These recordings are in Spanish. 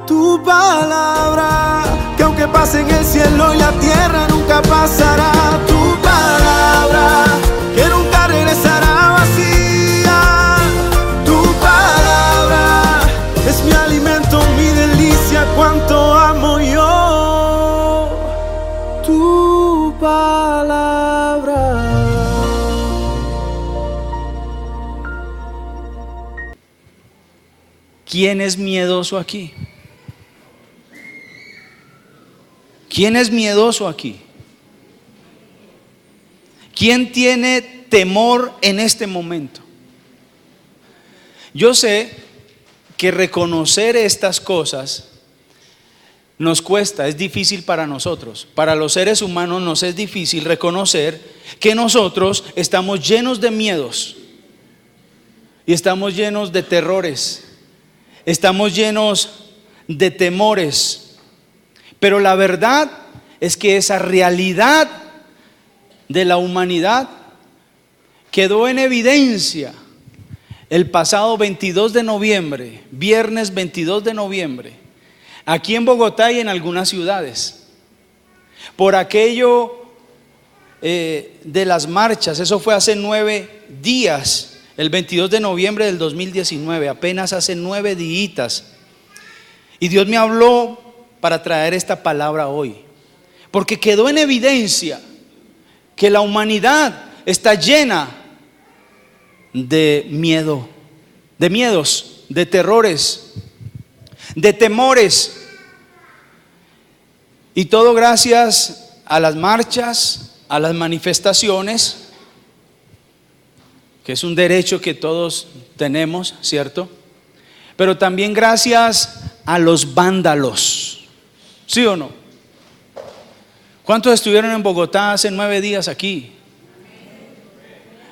Tu palabra, que aunque pase en el cielo y la tierra nunca pasará. Tu palabra, que nunca regresará vacía. Tu palabra es mi alimento, mi delicia, cuánto amo yo tu palabra. ¿Quién es miedoso aquí? ¿Quién es miedoso aquí? ¿Quién tiene temor en este momento? Yo sé que reconocer estas cosas nos cuesta, es difícil para nosotros. Para los seres humanos nos es difícil reconocer que nosotros estamos llenos de miedos y estamos llenos de terrores, estamos llenos de temores. Pero la verdad es que esa realidad de la humanidad quedó en evidencia el pasado 22 de noviembre, viernes 22 de noviembre, aquí en Bogotá y en algunas ciudades, por aquello de las marchas. Eso fue hace 9 días, el 22 de noviembre del 2019, apenas hace 9 días. Y Dios me habló para traer esta palabra hoy, porque quedó en evidencia que la humanidad está llena de miedo, de miedos, de terrores, de temores, y todo gracias a las marchas, a las manifestaciones, que es un derecho que todos tenemos, ¿cierto? Pero también gracias a los vándalos. ¿Sí o no? ¿Cuántos estuvieron en Bogotá hace 9 días aquí?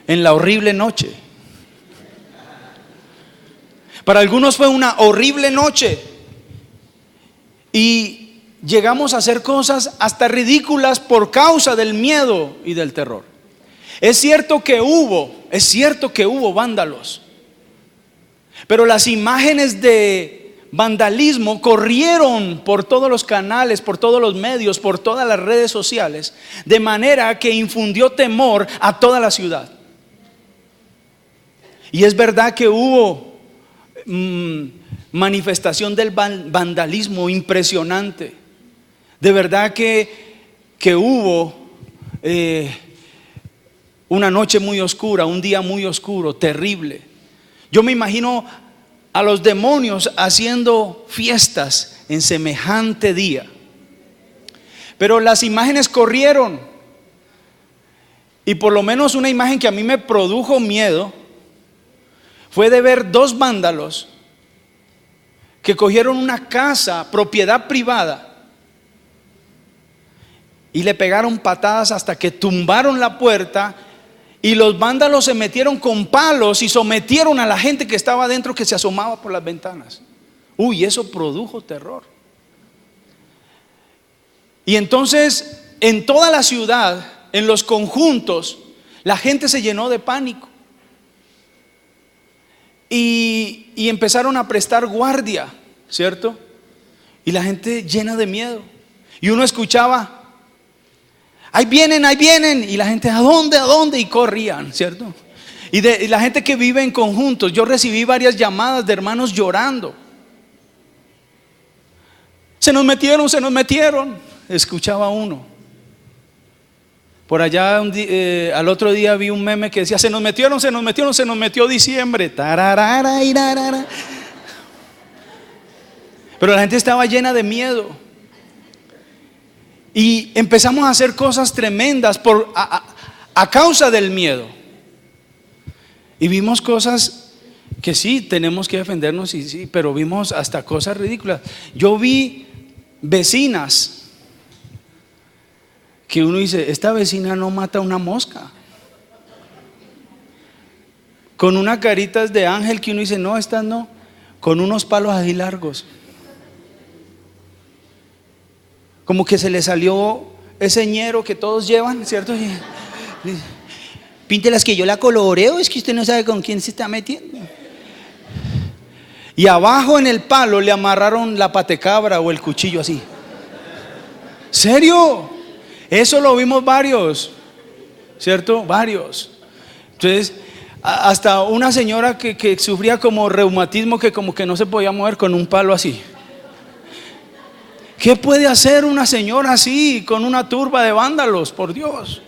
En la horrible noche. Para algunos fue una horrible noche y llegamos a hacer cosas hasta ridículas por causa del miedo y del terror. Es cierto que hubo vándalos, pero las imágenes de vandalismo corrieron por todos los canales, por todos los medios, por todas las redes sociales, de manera que infundió temor a toda la ciudad. Y es verdad que hubo manifestación del vandalismo impresionante. De verdad que hubo una noche muy oscura, un día muy oscuro, terrible. Yo me imagino a los demonios haciendo fiestas en semejante día. Pero las imágenes corrieron, y por lo menos una imagen que a mí me produjo miedo fue de ver 2 vándalos que cogieron una casa, propiedad privada, y le pegaron patadas hasta que tumbaron la puerta. Y los vándalos se metieron con palos y sometieron a la gente que estaba adentro, que se asomaba por las ventanas. Uy, eso produjo terror. Y entonces en toda la ciudad, en los conjuntos, la gente se llenó de pánico y empezaron a prestar guardia, ¿cierto? Y la gente llena de miedo. Y uno escuchaba: ahí vienen, y la gente: ¿a dónde? Y corrían, ¿cierto? Y la gente que vive en conjuntos, yo recibí varias llamadas de hermanos llorando. Se nos metieron, escuchaba uno. Por allá al otro día vi un meme que decía: se nos metió diciembre. Tararara, irarara. Pero la gente estaba llena de miedo. Y empezamos a hacer cosas tremendas a causa del miedo. Y vimos cosas que sí, tenemos que defendernos, y sí, pero vimos hasta cosas ridículas. Yo vi vecinas que uno dice: esta vecina no mata una mosca, con unas caritas de ángel que uno dice: no, estas no, con unos palos así largos, como que se le salió ese ñero que todos llevan, ¿cierto? Píntelas que yo la coloreo, es que usted no sabe con quién se está metiendo. Y abajo en el palo le amarraron la patecabra o el cuchillo así. ¿Serio? Eso lo vimos varios, ¿cierto? Varios. Entonces, hasta una señora que sufría como reumatismo, que como que no se podía mover con un palo así. ¿Qué puede hacer una señora así con una turba de vándalos? Por Dios.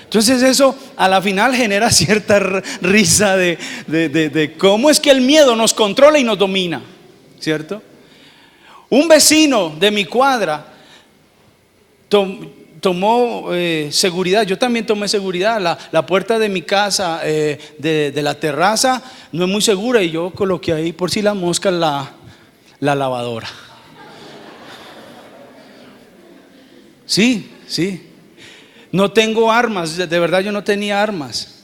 Entonces eso a la final genera cierta risa de cómo es que el miedo nos controla y nos domina, ¿cierto? Un vecino de mi cuadra tomó seguridad. Yo también tomé seguridad. La puerta de mi casa, de la terraza, no es muy segura, y yo coloqué ahí por si las moscas la lavadora. Sí. No tengo armas, de verdad yo no tenía armas.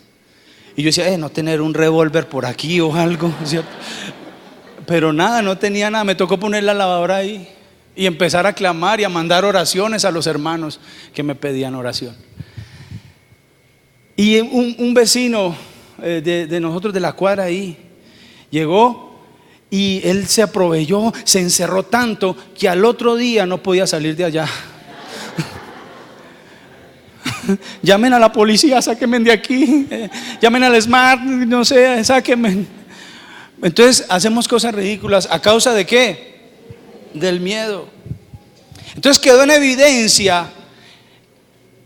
Y yo decía, no tener un revólver por aquí o algo, ¿cierto? Pero nada, no tenía nada. Me tocó poner la lavadora ahí y empezar a clamar y a mandar oraciones a los hermanos que me pedían oración. Y un vecino de nosotros, de la cuadra ahí, llegó y él se aprovechó, se encerró tanto que al otro día no podía salir de allá. Llamen a la policía, sáquenme de aquí. Llamen al SMART, no sé, sáquenme. Entonces hacemos cosas ridículas. ¿A causa de qué? Del miedo. Entonces quedó en evidencia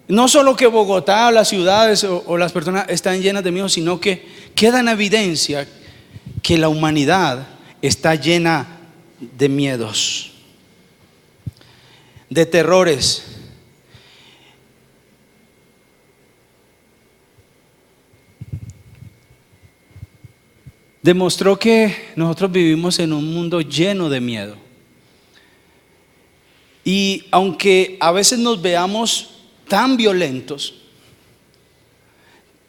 no solo que Bogotá, las ciudades o las personas están llenas de miedo, sino que queda en evidencia que la humanidad está llena de miedos, de terrores. Demostró que nosotros vivimos en un mundo lleno de miedo. Y aunque a veces nos veamos tan violentos,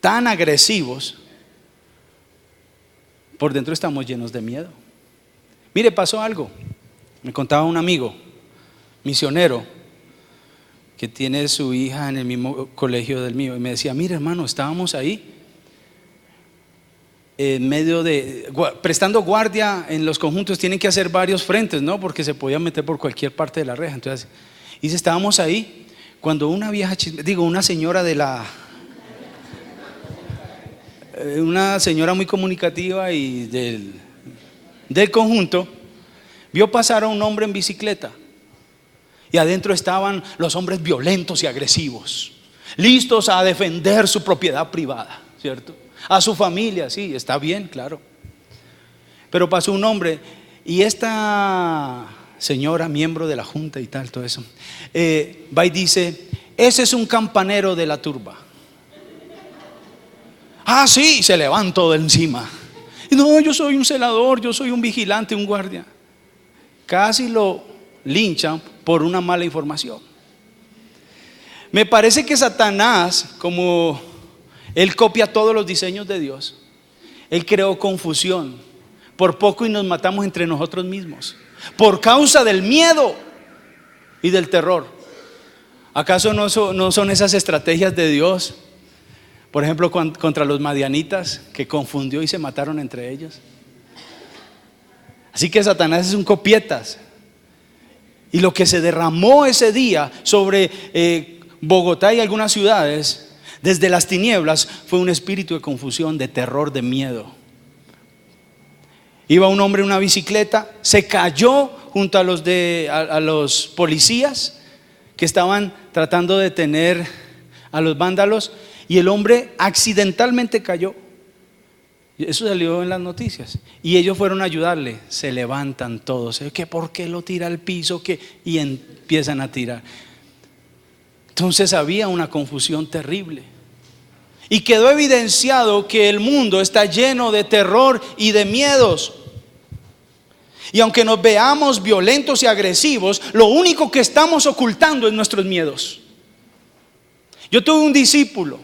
tan agresivos, por dentro estamos llenos de miedo. Mire, pasó algo. Me contaba un amigo misionero que tiene su hija en el mismo colegio del mío, y me decía, mire hermano, estábamos ahí en medio prestando guardia. En los conjuntos tienen que hacer varios frentes, ¿no? Porque se podía meter por cualquier parte de la reja. Entonces, y estábamos ahí cuando una una señora una señora muy comunicativa y del conjunto, vio pasar a un hombre en bicicleta, y adentro estaban los hombres violentos y agresivos, listos a defender su propiedad privada, ¿cierto? A su familia, sí, está bien, claro. Pero pasó un hombre, y esta señora, miembro de la junta y tal, todo eso, va y dice, ese es un campanero de la turba. Ah, sí, se levantó de encima. No, yo soy un celador, yo soy un vigilante, un guardia. Casi lo linchan por una mala información. Me parece que Satanás, como él copia todos los diseños de Dios, él creó confusión. Por poco y nos matamos entre nosotros mismos, por causa del miedo y del terror. ¿Acaso no son esas estrategias de Dios? Por ejemplo, contra los madianitas, que confundió y se mataron entre ellos. Así que Satanás es un copietas. Y lo que se derramó ese día sobre Bogotá y algunas ciudades, desde las tinieblas, fue un espíritu de confusión, de terror, de miedo. Iba un hombre en una bicicleta, se cayó junto a los policías que estaban tratando de detener a los vándalos, y el hombre accidentalmente cayó. Eso salió en las noticias, y ellos fueron a ayudarle. Se levantan todos, ¿que por qué lo tira al piso? Y empiezan a tirar. Entonces había una confusión terrible, y quedó evidenciado que el mundo está lleno de terror y de miedos. Y aunque nos veamos violentos y agresivos, lo único que estamos ocultando es nuestros miedos. Yo tuve un discípulo,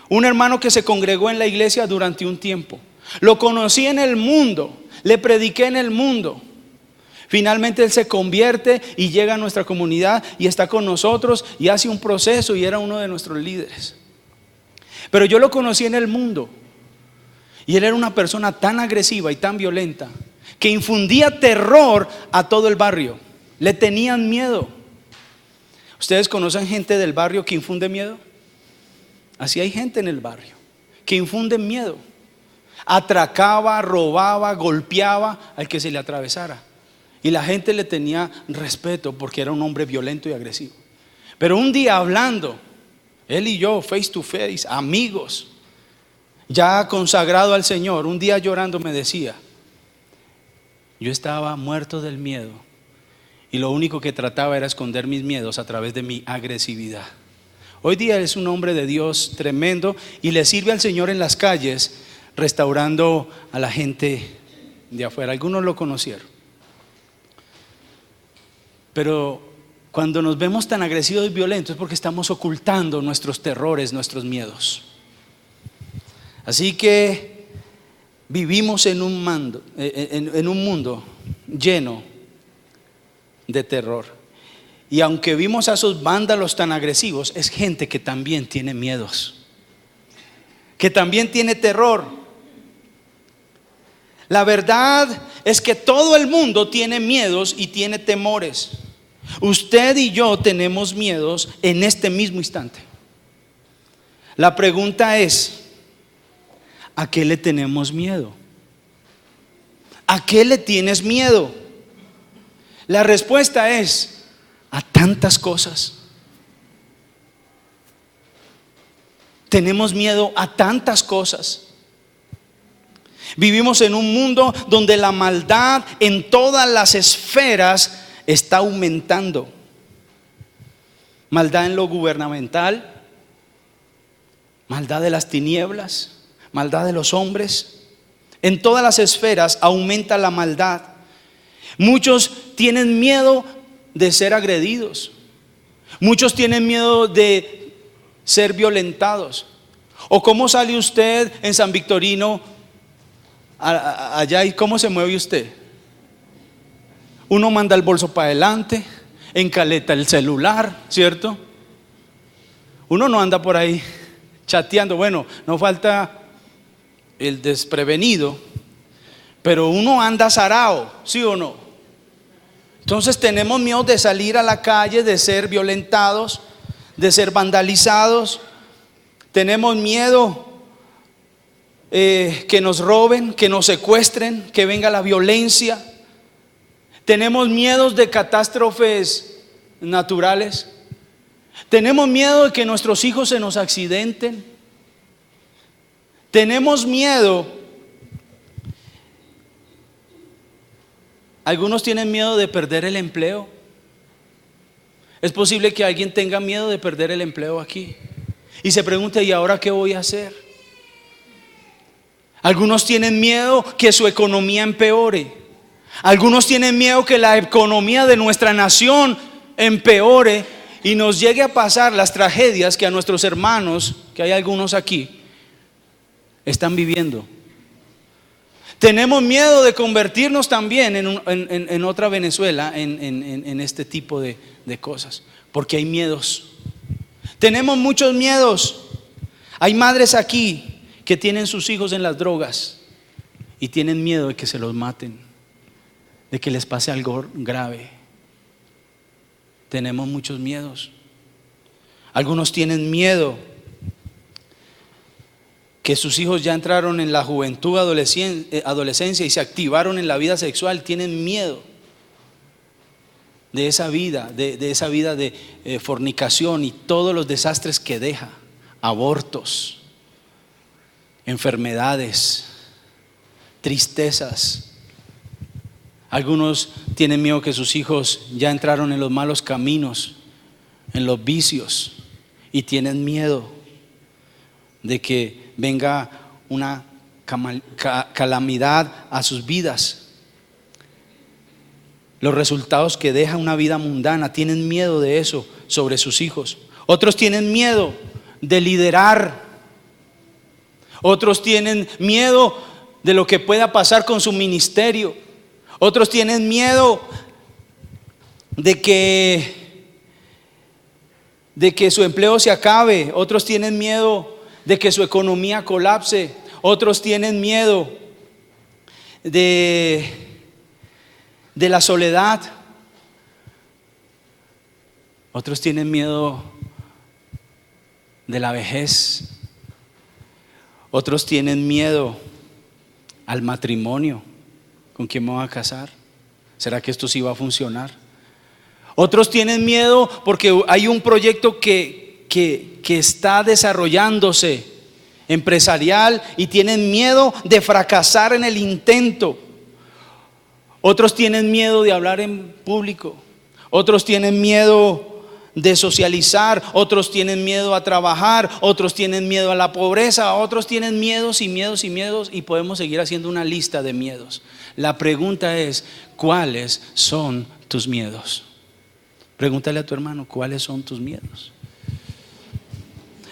un hermano que se congregó en la iglesia durante un tiempo. Lo conocí en el mundo, le prediqué en el mundo. Finalmente él se convierte y llega a nuestra comunidad y está con nosotros y hace un proceso, y era uno de nuestros líderes. Pero yo lo conocí en el mundo, y él era una persona tan agresiva y tan violenta que infundía terror a todo el barrio. Le tenían miedo. ¿Ustedes conocen gente del barrio que infunde miedo? Así hay gente en el barrio que infunde miedo. Atracaba, robaba, golpeaba al que se le atravesara. Y la gente le tenía respeto porque era un hombre violento y agresivo. Pero un día hablando, él y yo, face to face, amigos, ya consagrado al Señor, un día llorando me decía: yo estaba muerto del miedo y lo único que trataba era esconder mis miedos a través de mi agresividad. Hoy día es un hombre de Dios tremendo y le sirve al Señor en las calles, restaurando a la gente de afuera. Algunos lo conocieron. Pero cuando nos vemos tan agresivos y violentos es porque estamos ocultando nuestros terrores, nuestros miedos. Así que vivimos en un mundo lleno de terror. Y aunque vimos a esos vándalos tan agresivos, es gente que también tiene miedos, que también tiene terror. La verdad es que todo el mundo tiene miedos y tiene temores. Usted y yo tenemos miedos en este mismo instante. La pregunta es: ¿a qué le tenemos miedo? ¿A qué le tienes miedo? La respuesta es: a tantas cosas. Tenemos miedo a tantas cosas. Vivimos en un mundo donde la maldad en todas las esferas está aumentando. Maldad en lo gubernamental, maldad de las tinieblas, maldad de los hombres. En todas las esferas aumenta la maldad. Muchos tienen miedo de ser agredidos. Muchos tienen miedo de ser violentados. ¿O cómo sale usted en San Victorino allá y cómo se mueve usted? Uno manda el bolso para adelante, encaleta el celular, ¿cierto? Uno no anda por ahí chateando. Bueno, no falta el desprevenido, pero uno anda zarao, ¿sí o no? Entonces tenemos miedo de salir a la calle, de ser violentados, de ser vandalizados. Tenemos miedo que nos roben, que nos secuestren, que venga la violencia. Tenemos miedos de catástrofes naturales. Tenemos miedo de que nuestros hijos se nos accidenten. Tenemos miedo. Algunos tienen miedo de perder el empleo. Es posible que alguien tenga miedo de perder el empleo aquí y se pregunte: ¿y ahora qué voy a hacer? Algunos tienen miedo que su economía empeore. Algunos tienen miedo que la economía de nuestra nación empeore y nos llegue a pasar las tragedias que a nuestros hermanos, que hay algunos aquí, están viviendo. Tenemos miedo de convertirnos también en otra Venezuela, en este tipo de cosas, porque hay miedos. Tenemos muchos miedos. Hay madres aquí que tienen sus hijos en las drogas y tienen miedo de que se los maten, de que les pase algo grave. Tenemos muchos miedos. Algunos tienen miedo que sus hijos ya entraron en la juventud, adolescencia y se activaron en la vida sexual. Tienen miedo de esa vida, de esa vida de fornicación y todos los desastres que deja: abortos, enfermedades, tristezas. Algunos tienen miedo que sus hijos ya entraron en los malos caminos, en los vicios, y tienen miedo de que venga una calamidad a sus vidas. Los resultados que deja una vida mundana, tienen miedo de eso sobre sus hijos. Otros tienen miedo de liderar. Otros tienen miedo de lo que pueda pasar con su ministerio. Otros tienen miedo de que su empleo se acabe. Otros tienen miedo de que su economía colapse. Otros tienen miedo de de la soledad. Otros tienen miedo de la vejez. Otros tienen miedo al matrimonio. ¿Con quién me voy a casar? ¿Será que esto sí va a funcionar? Otros tienen miedo porque hay un proyecto que está desarrollándose empresarial y tienen miedo de fracasar en el intento. Otros tienen miedo de hablar en público. Otros tienen miedo de socializar. Otros tienen miedo a trabajar. Otros tienen miedo a la pobreza. Otros tienen miedos y miedos y miedos, y podemos seguir haciendo una lista de miedos. La pregunta es, ¿cuáles son tus miedos? Pregúntale a tu hermano, ¿cuáles son tus miedos?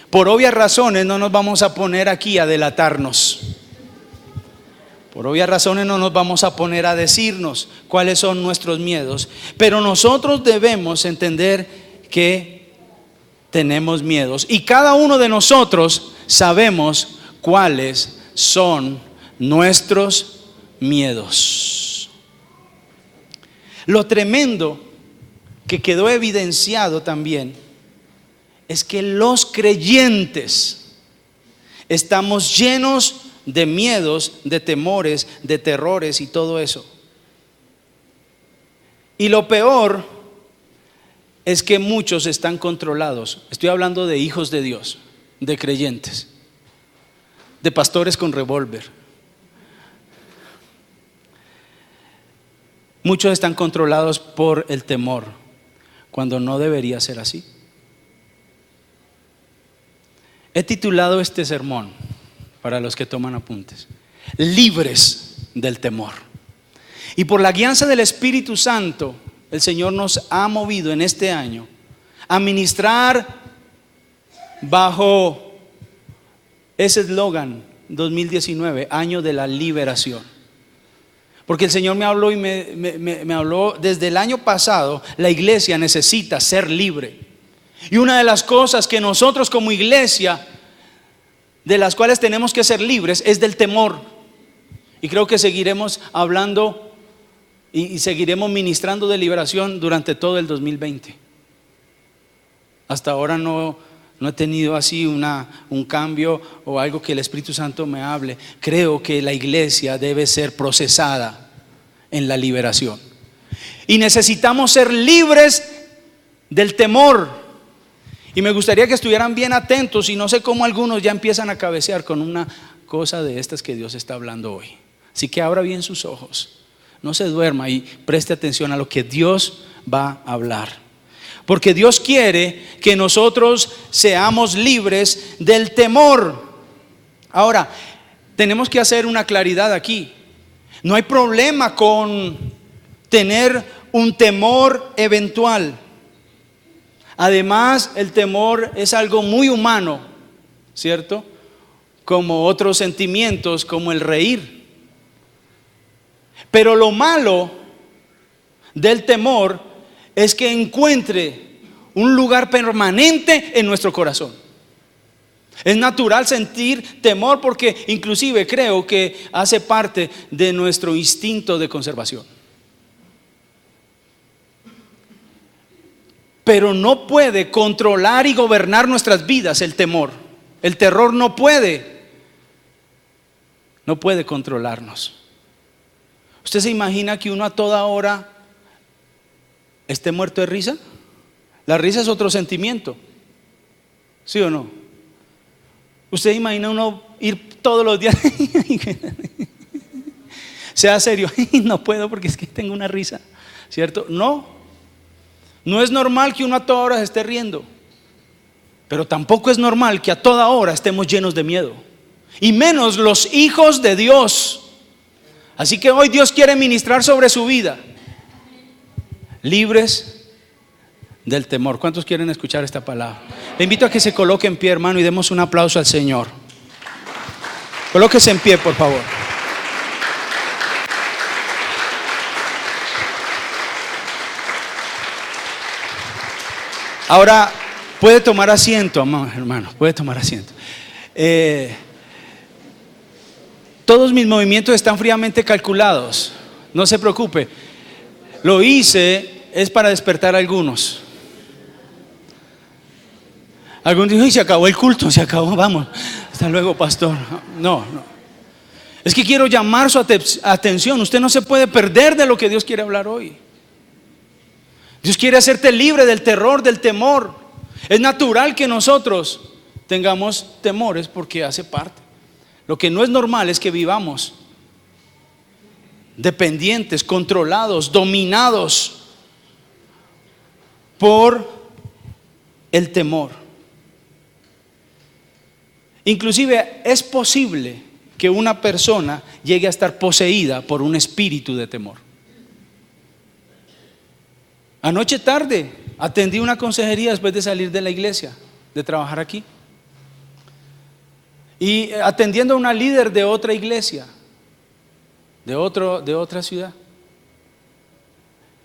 Por obvias razones no nos vamos a poner aquí a delatarnos. Por obvias razones no nos vamos a poner a decirnos cuáles son nuestros miedos. Pero nosotros debemos entender que tenemos miedos. Y cada uno de nosotros sabemos cuáles son nuestros miedos. Lo tremendo que quedó evidenciado también es que los creyentes estamos llenos de miedos, de temores, de terrores y todo eso. Y lo peor es que muchos están controlados. Estoy hablando de hijos de Dios, de creyentes, de pastores con revólver. Muchos están controlados por el temor, cuando no debería ser así. He titulado este sermón, para los que toman apuntes, libres del temor. Y por la guianza del Espíritu Santo, el Señor nos ha movido en este año a ministrar bajo ese eslogan 2019, año de la liberación. Porque el Señor me habló y me habló desde el año pasado. La iglesia necesita ser libre. Y una de las cosas que nosotros como iglesia, de las cuales tenemos que ser libres, es del temor. Y creo que seguiremos hablando y seguiremos ministrando de liberación durante todo el 2020. Hasta ahora no he tenido así un cambio o algo que el Espíritu Santo me hable. Creo que la iglesia debe ser procesada en la liberación. Y necesitamos ser libres del temor. Y me gustaría que estuvieran bien atentos, y no sé cómo algunos ya empiezan a cabecear con una cosa de estas que Dios está hablando hoy. Así que abra bien sus ojos, no se duerma y preste atención a lo que Dios va a hablar. Porque Dios quiere que nosotros seamos libres del temor. Ahora, tenemos que hacer una claridad aquí. No hay problema con tener un temor eventual. Además, el temor es algo muy humano, ¿cierto? Como otros sentimientos, como el reír. Pero lo malo del temor es que encuentre un lugar permanente en nuestro corazón. Es natural sentir temor porque inclusive creo que hace parte de nuestro instinto de conservación. Pero no puede controlar y gobernar nuestras vidas el temor. El terror no puede controlarnos. ¿Usted se imagina que uno a toda hora esté muerto de risa? La risa es otro sentimiento, ¿sí o no? ¿Usted imagina uno ir todos los días? Sea serio, no puedo porque es que tengo una risa, ¿cierto? No es normal que uno a toda hora se esté riendo, pero tampoco es normal que a toda hora estemos llenos de miedo, y menos los hijos de Dios. Así que hoy Dios quiere ministrar sobre su vida, libres del temor. ¿Cuántos quieren escuchar esta palabra? Le invito a que se coloque en pie, hermano, y demos un aplauso al Señor. Colóquese en pie, por favor. Ahora puede tomar asiento, hermano, puede tomar asiento. Todos mis movimientos están fríamente calculados, no se preocupe. Lo hice es para despertar a algunos. Algunos dijo, y se acabó el culto, se acabó, vamos, hasta luego, pastor. No. Es que quiero llamar su atención. Usted no se puede perder de lo que Dios quiere hablar hoy. Dios quiere hacerte libre del terror, del temor. Es natural que nosotros tengamos temores porque hace parte. Lo que no es normal es que vivamos dependientes, controlados, dominados por el temor. Inclusive es posible que una persona llegue a estar poseída por un espíritu de temor. Anoche tarde atendí una consejería después de salir de la iglesia, de trabajar aquí. Y atendiendo a una líder de otra iglesia, de otra ciudad.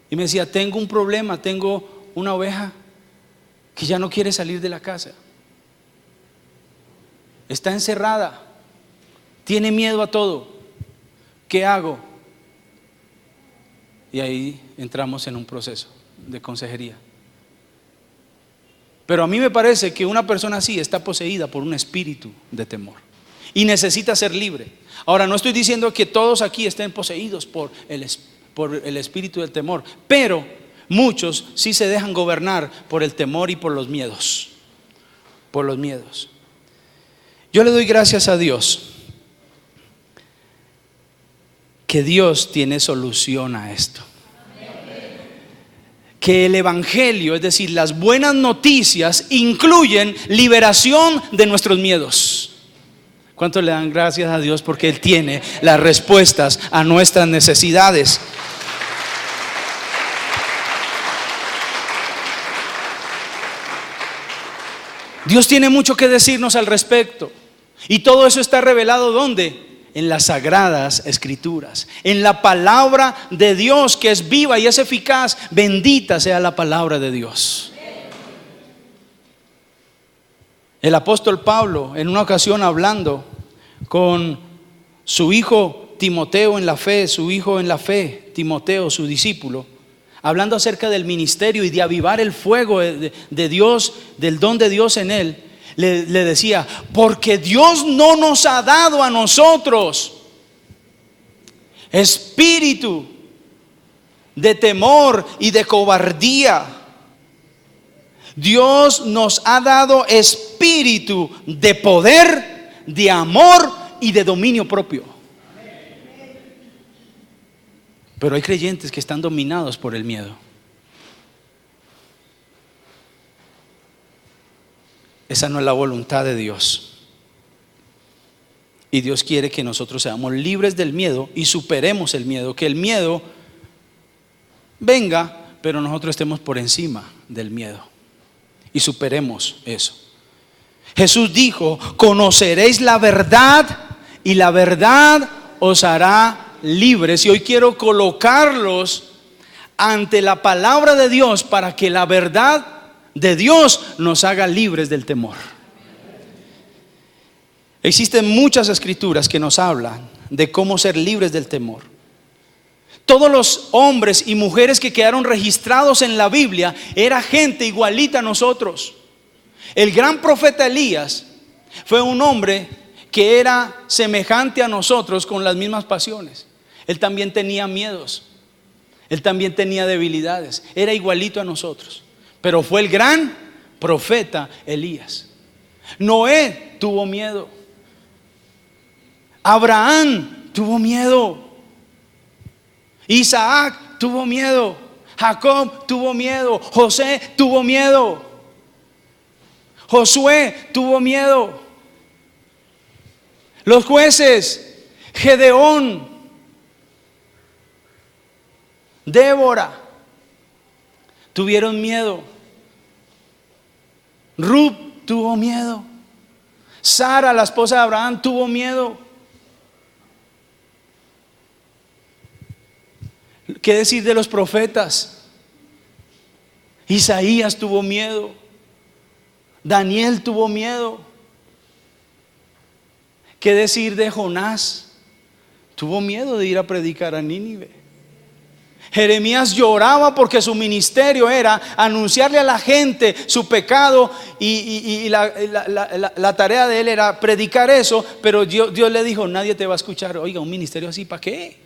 Y me decía, tengo un problema, tengo una oveja que ya no quiere salir de la casa. Está encerrada, tiene miedo a todo. ¿Qué hago? Y ahí entramos en un proceso de consejería. Pero a mí me parece que una persona así está poseída por un espíritu de temor y necesita ser libre. Ahora, no estoy diciendo que todos aquí estén poseídos por el espíritu del temor, pero muchos sí se dejan gobernar por el temor y por los miedos. Por los miedos. Yo le doy gracias a Dios que Dios tiene solución a esto. Que el evangelio, es decir, las buenas noticias, incluyen liberación de nuestros miedos. ¿Cuántos le dan gracias a Dios porque Él tiene las respuestas a nuestras necesidades? Dios tiene mucho que decirnos al respecto. Y todo eso está revelado ¿dónde? En las sagradas escrituras, en la palabra de Dios que es viva y es eficaz. Bendita sea la palabra de Dios. El apóstol Pablo, en una ocasión hablando con su hijo Timoteo en la fe, Timoteo, su discípulo, hablando acerca del ministerio y de avivar el fuego de Dios, del don de Dios en él, le decía, porque Dios no nos ha dado a nosotros espíritu de temor y de cobardía. Dios nos ha dado espíritu de poder, de amor y de dominio propio. Pero hay creyentes que están dominados por el miedo. Esa no es la voluntad de Dios. Y Dios quiere que nosotros seamos libres del miedo y superemos el miedo. Que el miedo venga, pero nosotros estemos por encima del miedo y superemos eso. Jesús dijo, conoceréis la verdad y la verdad os hará libres. Y hoy quiero colocarlos ante la palabra de Dios para que la verdad de Dios nos haga libres del temor. Existen muchas escrituras que nos hablan de cómo ser libres del temor. Todos los hombres y mujeres que quedaron registrados en la Biblia era gente igualita a nosotros. El gran profeta Elías fue un hombre que era semejante a nosotros con las mismas pasiones. Él también tenía miedos, él también tenía debilidades, era igualito a nosotros. Pero fue el gran profeta Elías. Noé tuvo miedo. Abraham tuvo miedo. Isaac tuvo miedo. Jacob tuvo miedo. José tuvo miedo. Josué tuvo miedo. Los jueces, Gedeón, Débora, tuvieron miedo. Ruth tuvo miedo. Sara, la esposa de Abraham, tuvo miedo. ¿Qué decir de los profetas? Isaías tuvo miedo. Daniel tuvo miedo. ¿Qué decir de Jonás? Tuvo miedo de ir a predicar a Nínive. Jeremías lloraba porque su ministerio era anunciarle a la gente su pecado y la tarea de él era predicar eso, pero Dios le dijo, nadie te va a escuchar. Oiga, un ministerio así, ¿para qué?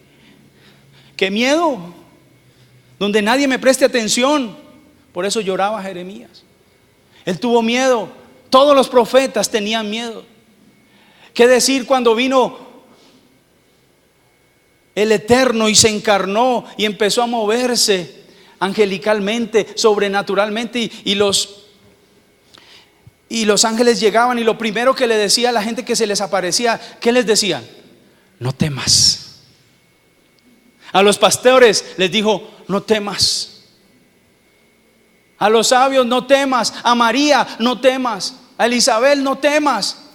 ¡Qué miedo! Donde nadie me preste atención. Por eso lloraba Jeremías. Él tuvo miedo. Todos los profetas tenían miedo. ¿Qué decir cuando vino el Eterno y se encarnó y empezó a moverse angelicalmente, sobrenaturalmente, y los ángeles llegaban y lo primero que le decía a la gente que se les aparecía, ¿qué les decían? No temas. A los pastores les dijo, no temas. A los sabios, no temas. A María, no temas. A Elizabeth, no temas.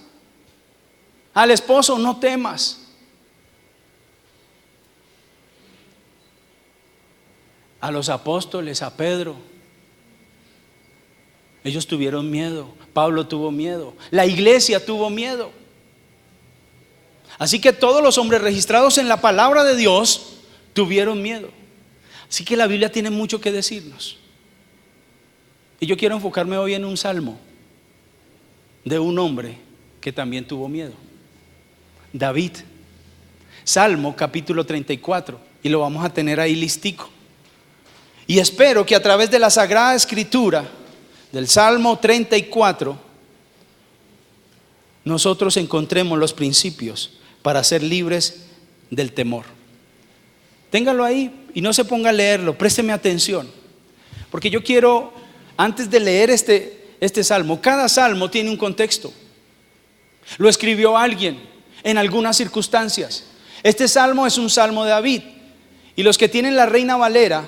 Al esposo, no temas. A los apóstoles, a Pedro, ellos tuvieron miedo. Pablo tuvo miedo. La iglesia tuvo miedo. Así que todos los hombres registrados en la palabra de Dios tuvieron miedo. Así que la Biblia tiene mucho que decirnos. Y yo quiero enfocarme hoy en un salmo de un hombre que también tuvo miedo. David. Salmo capítulo 34. Y lo vamos a tener ahí listico. Y espero que a través de la Sagrada Escritura, del Salmo 34, nosotros encontremos los principios para ser libres del temor. Téngalo ahí y no se ponga a leerlo, présteme atención. Porque yo quiero, antes de leer este salmo, cada salmo tiene un contexto. Lo escribió alguien en algunas circunstancias. Este salmo es un salmo de David. Y los que tienen la Reina Valera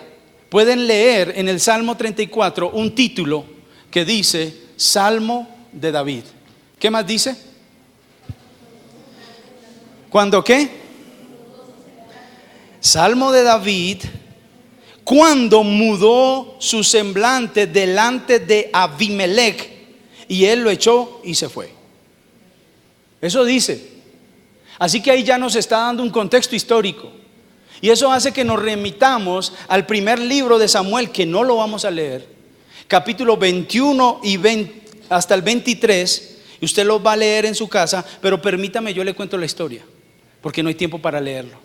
pueden leer en el Salmo 34 un título que dice Salmo de David. ¿Qué más dice? ¿Cuándo qué? Salmo de David, cuando mudó su semblante delante de Abimelech y él lo echó y se fue. Eso dice. Así que ahí ya nos está dando un contexto histórico. Y eso hace que nos remitamos al primer libro de Samuel, que no lo vamos a leer, capítulo 21 y hasta el 23, y usted lo va a leer en su casa, pero permítame, yo le cuento la historia, porque no hay tiempo para leerlo.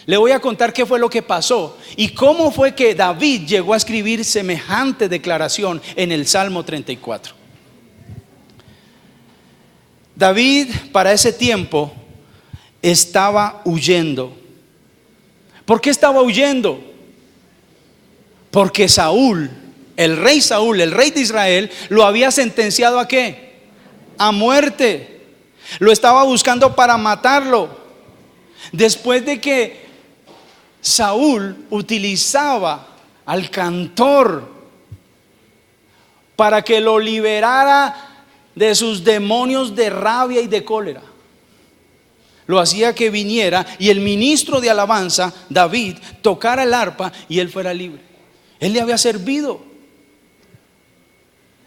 Le voy a contar qué fue lo que pasó y cómo fue que David llegó a escribir semejante declaración en el Salmo 34. David para ese tiempo estaba huyendo. ¿Por qué estaba huyendo? Porque Saúl, el rey de Israel, lo había sentenciado ¿a qué? A muerte. Lo estaba buscando para matarlo. Después de que Saúl utilizaba al cantor para que lo liberara de sus demonios de rabia y de cólera. Lo hacía que viniera y el ministro de alabanza, David, tocara el arpa y él fuera libre. Él le había servido.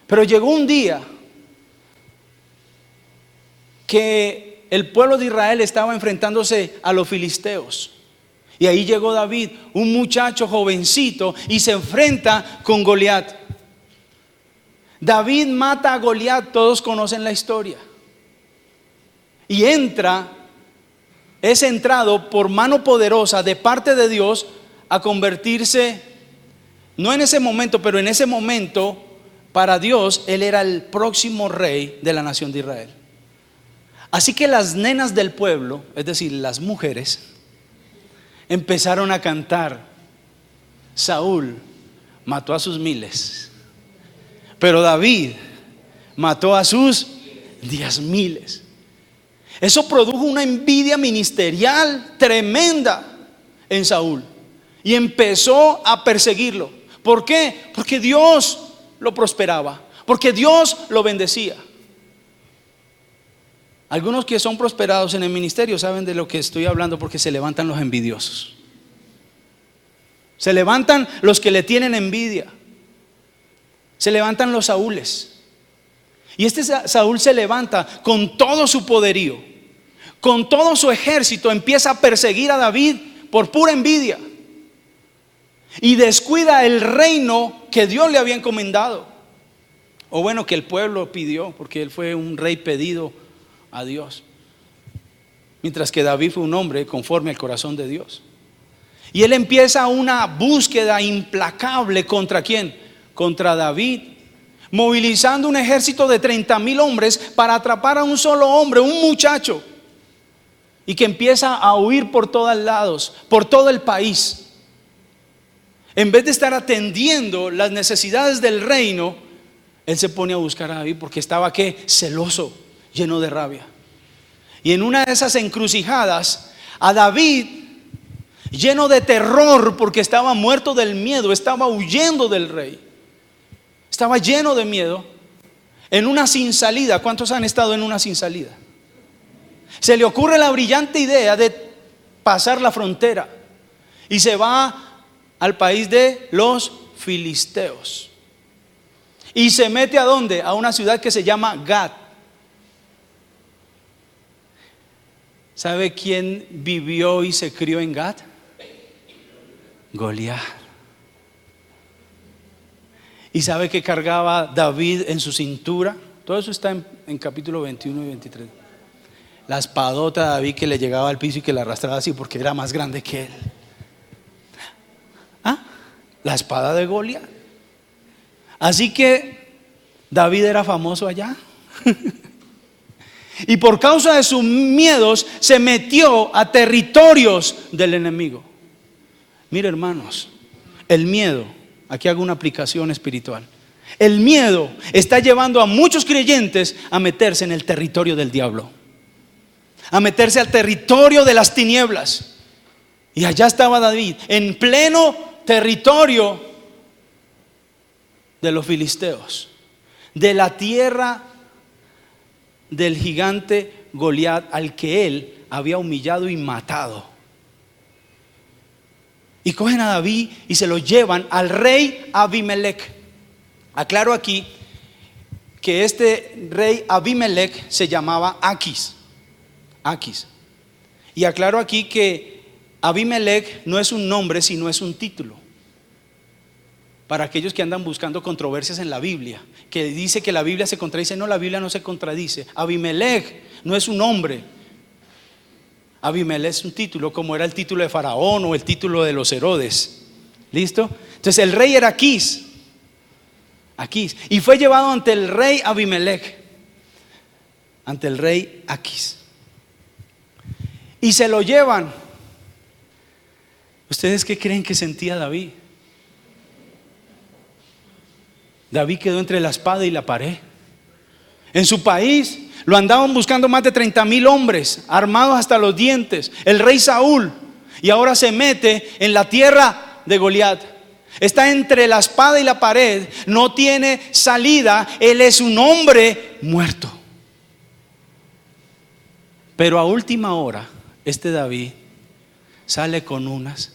Pero llegó un día que el pueblo de Israel estaba enfrentándose a los filisteos. Y ahí llegó David, un muchacho jovencito, y se enfrenta con Goliat. David mata a Goliat, todos conocen la historia. Y es entrado por mano poderosa de parte de Dios a convertirse, no en ese momento, pero en ese momento, para Dios, él era el próximo rey de la nación de Israel. Así que las nenas del pueblo, es decir, las mujeres, empezaron a cantar: Saúl mató a sus miles, pero David mató a sus 10,000. Eso produjo una envidia ministerial tremenda en Saúl y empezó a perseguirlo. ¿Por qué? Porque Dios lo prosperaba, porque Dios lo bendecía. Algunos que son prosperados en el ministerio saben de lo que estoy hablando, porque se levantan los envidiosos. Se levantan los que le tienen envidia. Se levantan los Saúles. Y este Saúl se levanta con todo su poderío, con todo su ejército, empieza a perseguir a David por pura envidia. y descuida el reino que Dios le había encomendado, o bueno, que el pueblo pidió, porque él fue un rey pedido a Dios, mientras que David fue un hombre conforme al corazón de Dios. Y él empieza una búsqueda implacable. ¿Contra quién? Contra David, movilizando un ejército de 30,000 hombres para atrapar a un solo hombre, un muchacho, y que empieza a huir por todos lados, por todo el país. En vez de estar atendiendo las necesidades del reino, él se pone a buscar a David porque estaba ¿qué? Celoso, lleno de rabia. Y en una de esas encrucijadas, a David, lleno de terror porque estaba muerto del miedo, estaba huyendo del rey, estaba lleno de miedo, en una sin salida. ¿Cuántos han estado en una sin salida? Se le ocurre la brillante idea de pasar la frontera y se va al país de los filisteos. Y se mete ¿a dónde? A una ciudad que se llama Gat. ¿Sabe quién vivió y se crió en Gat? Goliat. ¿Y sabe qué cargaba David en su cintura? Todo eso está en capítulo 21 y 23. La espadota de David que le llegaba al piso y que la arrastraba así porque era más grande que él. La espada de Goliat. Así que David era famoso allá. Y por causa de sus miedos se metió a territorios del enemigo. Mire, hermanos, el miedo, aquí hago una aplicación espiritual. El miedo está llevando a muchos creyentes a meterse en el territorio del diablo, a meterse al territorio de las tinieblas. Y allá estaba David, en pleno territorio de los filisteos, de la tierra del gigante Goliat, al que él había humillado y matado. Y cogen a David y se lo llevan al rey Abimelech. Aclaro aquí que este rey Abimelech se llamaba Aquis. Y aclaro aquí que Abimelech no es un nombre, sino es un título. Para aquellos que andan buscando controversias en la Biblia, que dice que la Biblia se contradice. No, la Biblia no se contradice. Abimelech no es un nombre. Abimelech es un título, como era el título de Faraón o el título de los Herodes. ¿Listo? Entonces el rey era Aquis, y fue llevado ante el rey Abimelech, ante el rey Aquis, y se lo llevan. ¿Ustedes qué creen que sentía David? David quedó entre la espada y la pared. En su país lo andaban buscando más de 30,000 hombres, armados hasta los dientes, el rey Saúl, y ahora se mete en la tierra de Goliat. Está entre la espada y la pared, no tiene salida. Él es un hombre muerto. Pero a última hora, este David sale con unas.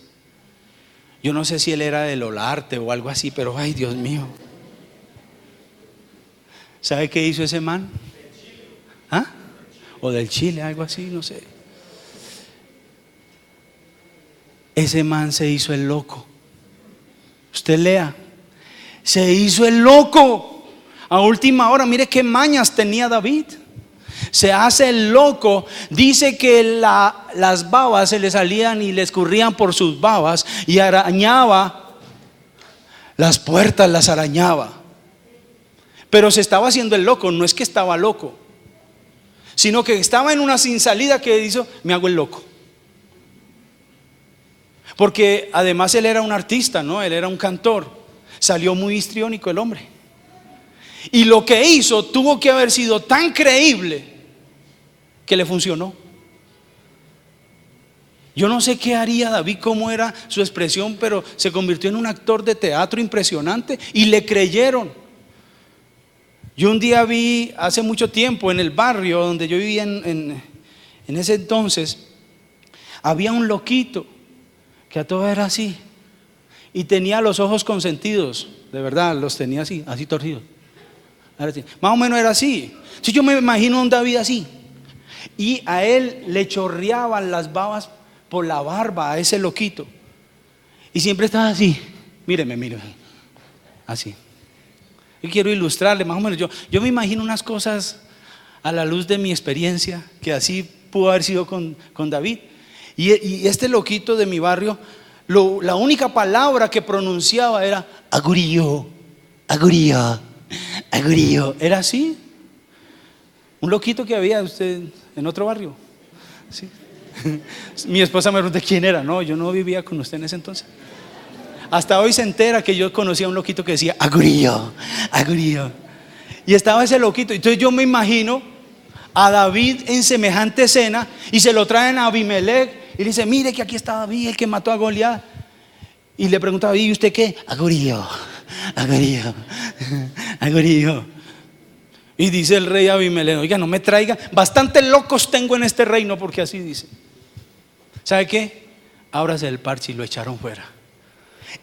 Yo no sé si él era del Olarte o algo así, pero ay, Dios mío. ¿Sabe qué hizo ese man? O del Chile, algo así, no sé. Ese man se hizo el loco. Usted lea, se hizo el loco a última hora. Mire qué mañas tenía David. Se hace el loco. Dice que las babas se le salían y le escurrían por sus babas, y arañaba las puertas, las arañaba. Pero se estaba haciendo el loco. No es que estaba loco, sino que estaba en una sin salida que hizo: me hago el loco. Porque además él era un artista, ¿no? Él era un cantor. Salió muy histriónico el hombre. Y lo que hizo tuvo que haber sido tan creíble que le funcionó. Yo no sé qué haría David, cómo era su expresión, pero se convirtió en un actor de teatro impresionante y le creyeron. Yo un día vi, hace mucho tiempo, en el barrio donde yo vivía en ese entonces, había un loquito que a todo era así, y tenía los ojos consentidos, de verdad, los tenía así torcidos. Más o menos era así. Si yo me imagino a un David así, y a él le chorreaban las babas por la barba, a ese loquito. Y siempre estaba así, míreme, así. Y quiero ilustrarle más o menos, yo me imagino unas cosas a la luz de mi experiencia, que así pudo haber sido con David. Y este loquito de mi barrio, la única palabra que pronunciaba era agurío, agurío, agurío. Era así. Un loquito que había usted en otro barrio. ¿Sí? Mi esposa me pregunta quién era. No, yo no vivía con usted en ese entonces. Hasta hoy se entera que yo conocía a un loquito que decía agurío, agurío. Y estaba ese loquito. Entonces yo me imagino a David en semejante escena, y se lo traen a Abimelech y le dice: mire que aquí está David, el que mató a Goliat. Y le pregunta a David: ¿y usted qué? Agurío, agurío, agurío. Y dice el rey Abimelech: oiga, no me traiga, bastante locos tengo en este reino, porque así dice. ¿Sabe qué? Ábrase el parche, y lo echaron fuera.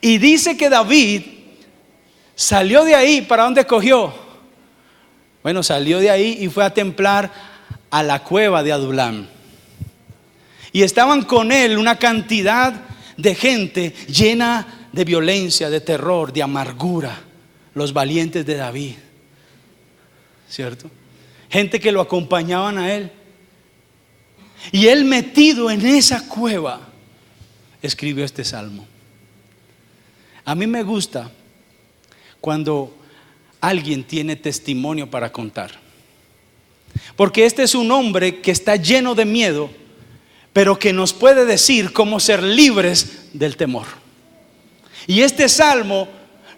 Y dice que David salió de ahí. ¿Para dónde cogió? Bueno, salió de ahí y fue a templar a la cueva de Adulam. Y estaban con él una cantidad de gente llena de violencia, de terror, de amargura. Los valientes de David, ¿cierto? Gente que lo acompañaban a él. Y él, metido en esa cueva, escribió este salmo. A mí me gusta cuando alguien tiene testimonio para contar, porque este es un hombre que está lleno de miedo, pero que nos puede decir cómo ser libres del temor. Y este salmo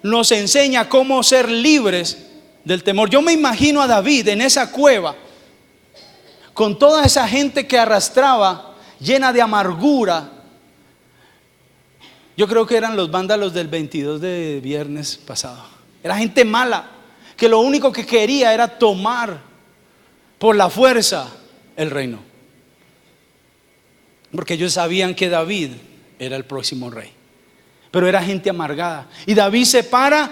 nos enseña cómo ser libres del temor. Yo me imagino a David en esa cueva, con toda esa gente que arrastraba, llena de amargura. Yo creo que eran los vándalos del 22 de viernes pasado. Era gente mala, que lo único que quería era tomar por la fuerza el reino, porque ellos sabían que David era el próximo rey. Pero era gente amargada. Y David se para,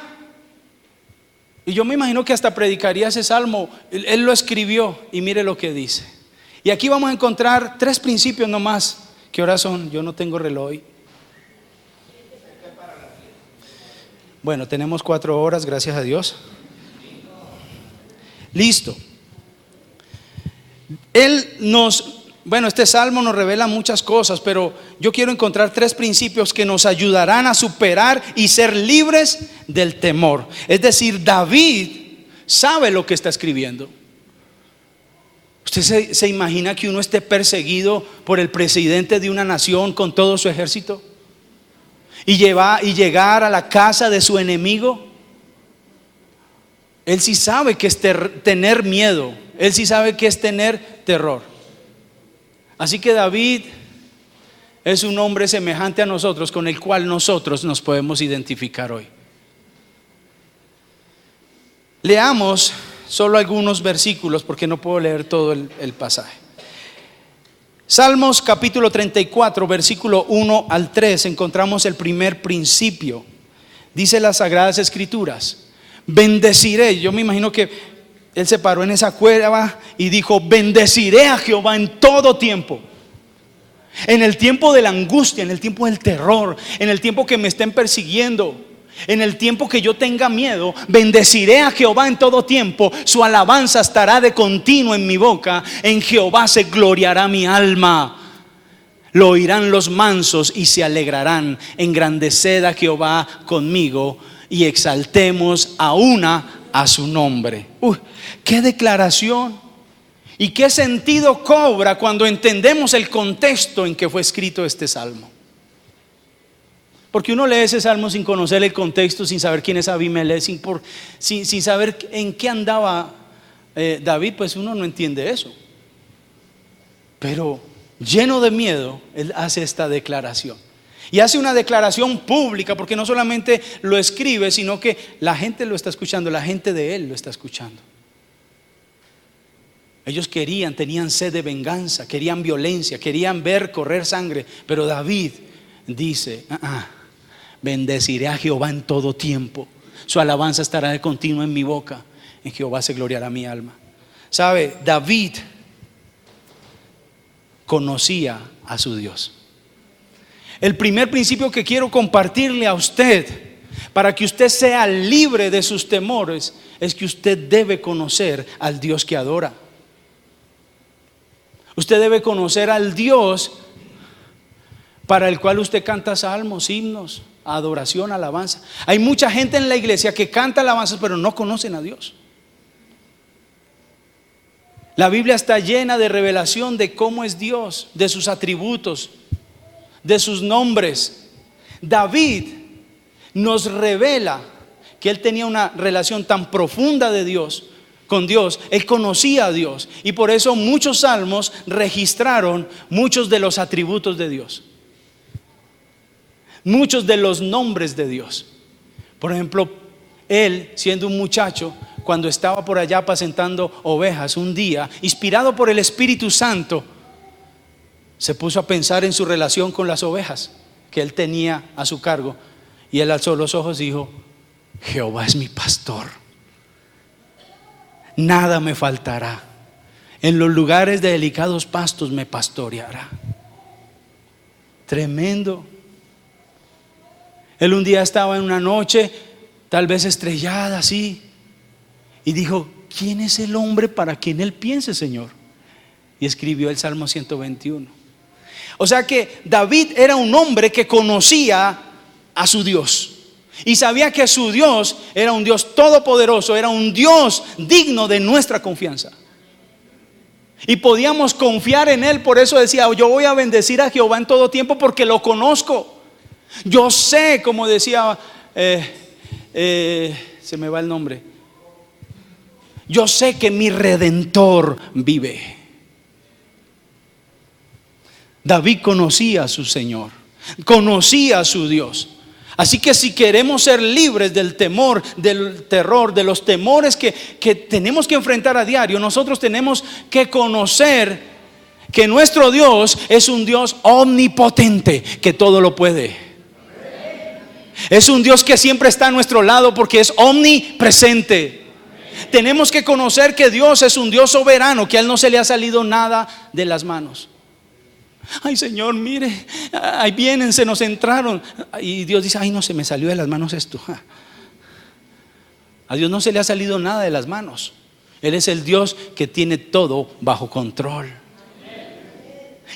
y yo me imagino que hasta predicaría ese salmo. Él lo escribió, y mire lo que dice. Y aquí vamos a encontrar 3 principios nomás. ¿Qué horas son? Yo no tengo reloj. Bueno, tenemos 4 horas, gracias a Dios. Listo. Este salmo nos revela muchas cosas, pero yo quiero encontrar 3 principios que nos ayudarán a superar y ser libres del temor. Es decir, David sabe lo que está escribiendo. ¿Usted se imagina que uno esté perseguido por el presidente de una nación con todo su ejército? Y llegar a la casa de su enemigo. Él sí sabe que es tener miedo. Él sí sabe que es tener terror. Así que David es un hombre semejante a nosotros, con el cual nosotros nos podemos identificar hoy. Leamos solo algunos versículos, porque no puedo leer todo el pasaje. Salmos capítulo 34, versículo 1 al 3, encontramos el primer principio. Dice las Sagradas Escrituras: bendeciré. Yo me imagino que él se paró en esa cueva y dijo: bendeciré a Jehová en todo tiempo. En el tiempo de la angustia, en el tiempo del terror, en el tiempo que me estén persiguiendo, en el tiempo que yo tenga miedo, bendeciré a Jehová en todo tiempo. Su alabanza estará de continuo en mi boca. En Jehová se gloriará mi alma. Lo oirán los mansos y se alegrarán. Engrandeced a Jehová conmigo y exaltemos a su nombre. ¡Qué declaración! ¿Y qué sentido cobra cuando entendemos el contexto en que fue escrito este salmo? Porque uno lee ese salmo sin conocer el contexto, sin saber quién es Abimelech, sin saber en qué andaba David, pues uno no entiende eso. Pero lleno de miedo, él hace esta declaración. Y hace una declaración pública, porque no solamente lo escribe, sino que la gente lo está escuchando, la gente de él lo está escuchando. Ellos tenían sed de venganza, querían violencia, querían ver correr sangre. Pero David dice: bendeciré a Jehová en todo tiempo. Su alabanza estará de continuo en mi boca. En Jehová se gloriará mi alma. ¿Sabe? David conocía a su Dios. El primer principio que quiero compartirle a usted, para que usted sea libre de sus temores, es que usted debe conocer al Dios que adora. Usted debe conocer al Dios para el cual usted canta salmos, himnos, adoración, alabanza. Hay mucha gente en la iglesia que canta alabanzas, pero no conocen a Dios. La Biblia está llena de revelación de cómo es Dios, de sus atributos, de sus nombres. David nos revela que él tenía una relación tan profunda de Dios, con Dios. Él conocía a Dios, y por eso muchos salmos registraron muchos de los atributos de Dios, muchos de los nombres de Dios. Por ejemplo, él, siendo un muchacho, cuando estaba por allá apacentando ovejas, un día, inspirado por el Espíritu Santo, se puso a pensar en su relación con las ovejas que él tenía a su cargo, y él alzó los ojos y dijo: Jehová es mi pastor, nada me faltará, en los lugares de delicados pastos me pastoreará. Tremendo. Él un día estaba en una noche, tal vez estrellada así, y dijo: ¿quién es el hombre para quien él piense, Señor? Y escribió el Salmo 121. O sea que David era un hombre que conocía a su Dios, y sabía que su Dios era un Dios todopoderoso, era un Dios digno de nuestra confianza, y podíamos confiar en él. Por eso decía: yo voy a bendecir a Jehová en todo tiempo, porque lo conozco. Yo sé, como decía, se me va el nombre, yo sé que mi Redentor vive. David conocía a su Señor, conocía a su Dios. Así que si queremos ser libres del temor, del terror, de los temores que tenemos que enfrentar a diario, nosotros tenemos que conocer que nuestro Dios es un Dios omnipotente, que todo lo puede. Es un Dios que siempre está a nuestro lado, porque es omnipresente. Tenemos que conocer que Dios es un Dios soberano, que a Él no se le ha salido nada de las manos. Ay, Señor, mire, ahí vienen, se nos entraron. Y Dios dice: ay, no, se me salió de las manos esto. A Dios no se le ha salido nada de las manos. Él es el Dios que tiene todo bajo control.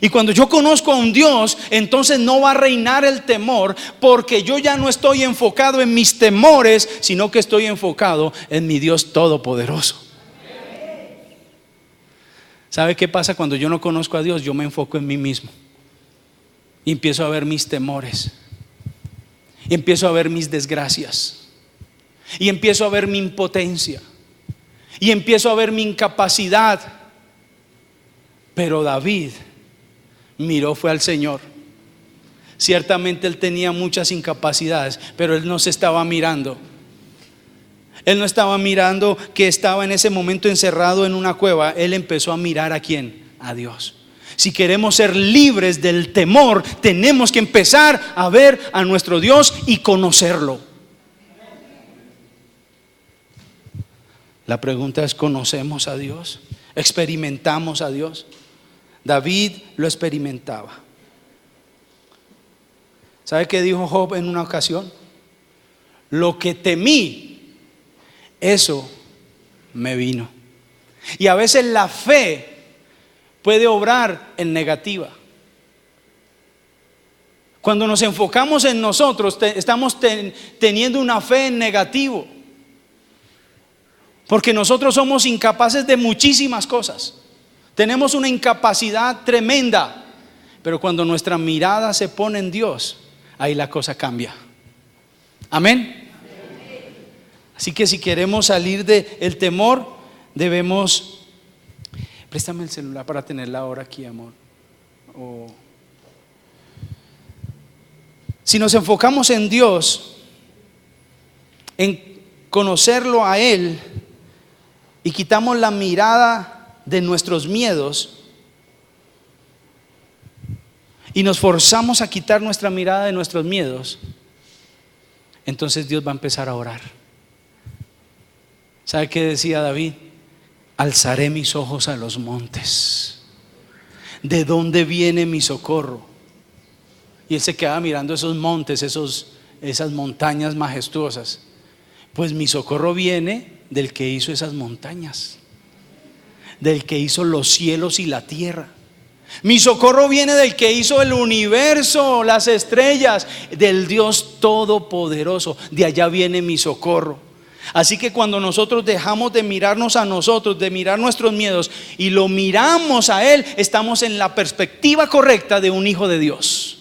Y cuando yo conozco a un Dios, entonces no va a reinar el temor, porque yo ya no estoy enfocado en mis temores, sino que estoy enfocado en mi Dios todopoderoso. ¿Sabe qué pasa cuando yo no conozco a Dios? Yo me enfoco en mí mismo y empiezo a ver mis temores, y empiezo a ver mis desgracias, y empiezo a ver mi impotencia, y empiezo a ver mi incapacidad. Pero David miró fue al Señor. Ciertamente él tenía muchas incapacidades, pero él no se estaba mirando. Él no estaba mirando que estaba en ese momento encerrado en una cueva. Él empezó a mirar ¿a quién? A Dios. Si queremos ser libres del temor, tenemos que empezar a ver a nuestro Dios y conocerlo. La pregunta es: ¿conocemos a Dios? ¿Experimentamos a Dios? David lo experimentaba. ¿Sabe qué dijo Job en una ocasión? Lo que temí, eso me vino. Y a veces la fe puede obrar en negativa. Cuando nos enfocamos en nosotros, estamos teniendo una fe en negativo, porque nosotros somos incapaces de muchísimas cosas. Tenemos una incapacidad tremenda, pero cuando nuestra mirada se pone en Dios, ahí la cosa cambia. Amén. Así que si queremos salir del temor, debemos... Préstame el celular para tener la hora aquí, amor. Si nos enfocamos en Dios, en conocerlo a Él, y quitamos la mirada de nuestros miedos, y nos forzamos a quitar nuestra mirada de nuestros miedos, entonces Dios va a empezar a orar. ¿Sabe qué decía David? Alzaré mis ojos a los montes. ¿De dónde viene mi socorro? Y él se quedaba mirando esos montes, esas montañas majestuosas. Pues mi socorro viene del que hizo esas montañas, del que hizo los cielos y la tierra. Mi socorro viene del que hizo el universo, las estrellas, del Dios Todopoderoso. De allá viene mi socorro. Así que cuando nosotros dejamos de mirarnos a nosotros, de mirar nuestros miedos y lo miramos a Él, estamos en la perspectiva correcta de un hijo de Dios.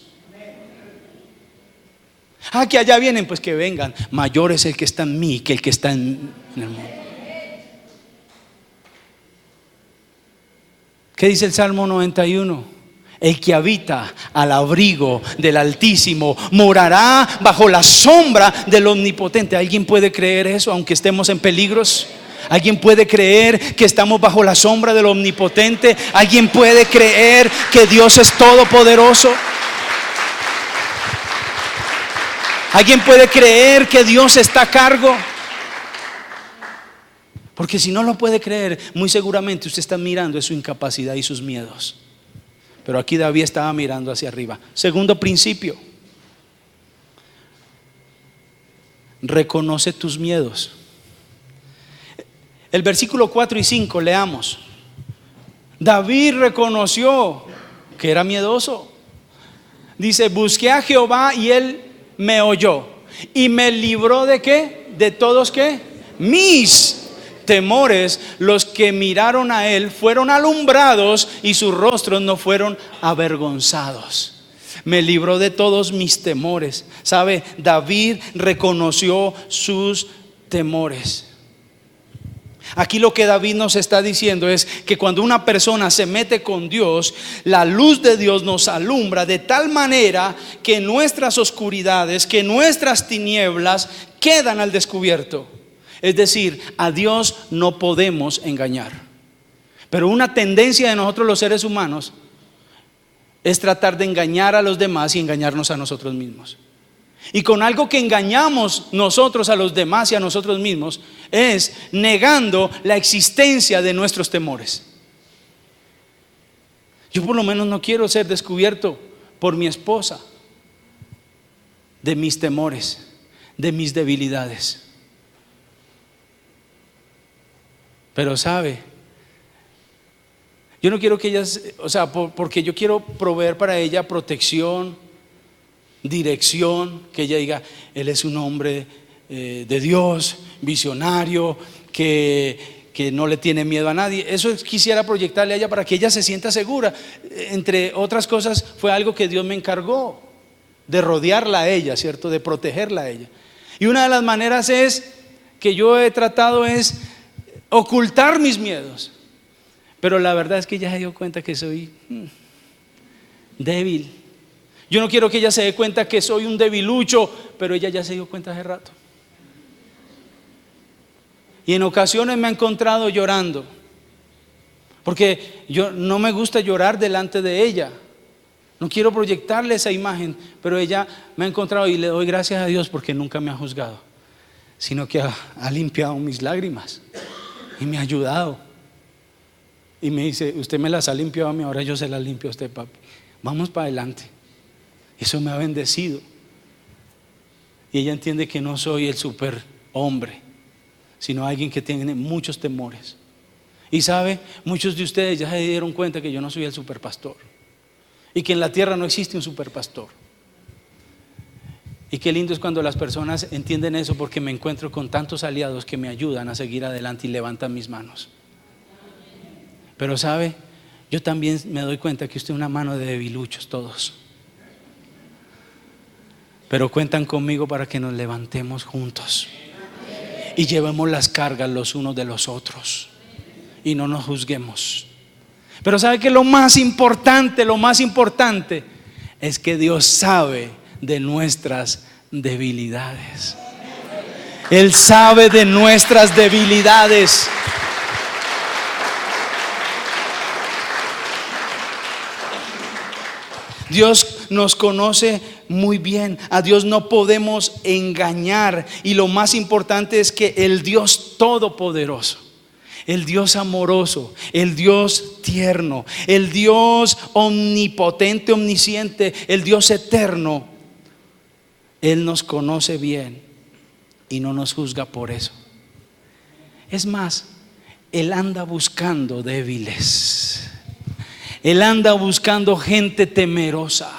Que allá vienen, pues que vengan. Mayor es el que está en mí que el que está en el mundo. ¿Qué dice el Salmo 91? El que habita al abrigo del Altísimo morará bajo la sombra del Omnipotente. ¿Alguien puede creer eso aunque estemos en peligros? ¿Alguien puede creer que estamos bajo la sombra del Omnipotente? ¿Alguien puede creer que Dios es todopoderoso? ¿Alguien puede creer que Dios está a cargo? Porque si no lo puede creer, muy seguramente usted está mirando su incapacidad y sus miedos. Pero aquí David estaba mirando hacia arriba. Segundo principio: reconoce tus miedos. El versículo 4 y 5, leamos. David reconoció que era miedoso. Dice: busqué a Jehová y Él me oyó y me libró de ¿qué? De todos ¿qué? Mis temores. Los que miraron a Él fueron alumbrados y sus rostros no fueron avergonzados. Me libró de todos mis temores. ¿Sabe? David reconoció sus temores. Aquí lo que David nos está diciendo es que cuando una persona se mete con Dios, la luz de Dios nos alumbra de tal manera que nuestras oscuridades, que nuestras tinieblas quedan al descubierto. Es decir, a Dios no podemos engañar. Pero una tendencia de nosotros los seres humanos es tratar de engañar a los demás y engañarnos a nosotros mismos. Y con algo que engañamos nosotros a los demás y a nosotros mismos es negando la existencia de nuestros temores. Yo por lo menos no quiero ser descubierto por mi esposa de mis temores, de mis debilidades. Pero sabe, yo no quiero que ella, porque yo quiero proveer para ella protección, dirección, que ella diga: él es un hombre de Dios, visionario, que no le tiene miedo a nadie. Eso quisiera proyectarle a ella para que ella se sienta segura. Entre otras cosas, fue algo que Dios me encargó, de rodearla a ella, ¿cierto? De protegerla a ella. Y una de las maneras que yo he tratado es ocultar mis miedos. Pero la verdad es que ella se dio cuenta que soy débil. Yo no quiero que ella se dé cuenta que soy un debilucho, pero ella ya se dio cuenta hace rato. Y en ocasiones me ha encontrado llorando, porque yo no me gusta llorar delante de ella. No quiero proyectarle esa imagen, pero ella me ha encontrado y le doy gracias a Dios porque nunca me ha juzgado, sino que ha limpiado mis lágrimas y me ha ayudado. Y me dice: usted me las ha limpiado a mí, ahora yo se las limpio a usted, papi. Vamos para adelante. Eso me ha bendecido. Y ella entiende que no soy el superhombre, sino alguien que tiene muchos temores. Y sabe, muchos de ustedes ya se dieron cuenta que yo no soy el superpastor, y que en la tierra no existe un superpastor. Y qué lindo es cuando las personas entienden eso, porque me encuentro con tantos aliados que me ayudan a seguir adelante y levantan mis manos. Pero sabe, yo también me doy cuenta que usted es una mano de debiluchos todos, pero cuentan conmigo para que nos levantemos juntos y llevemos las cargas los unos de los otros y no nos juzguemos. Pero sabe que lo más importante es que Dios sabe de nuestras debilidades. Él sabe de nuestras debilidades. Dios nos conoce muy bien. A Dios no podemos engañar. Y lo más importante es que el Dios Todopoderoso, el Dios amoroso, el Dios tierno, el Dios omnipotente, omnisciente, el Dios eterno, Él nos conoce bien y no nos juzga por eso. Es más, Él anda buscando débiles. Él anda buscando gente temerosa.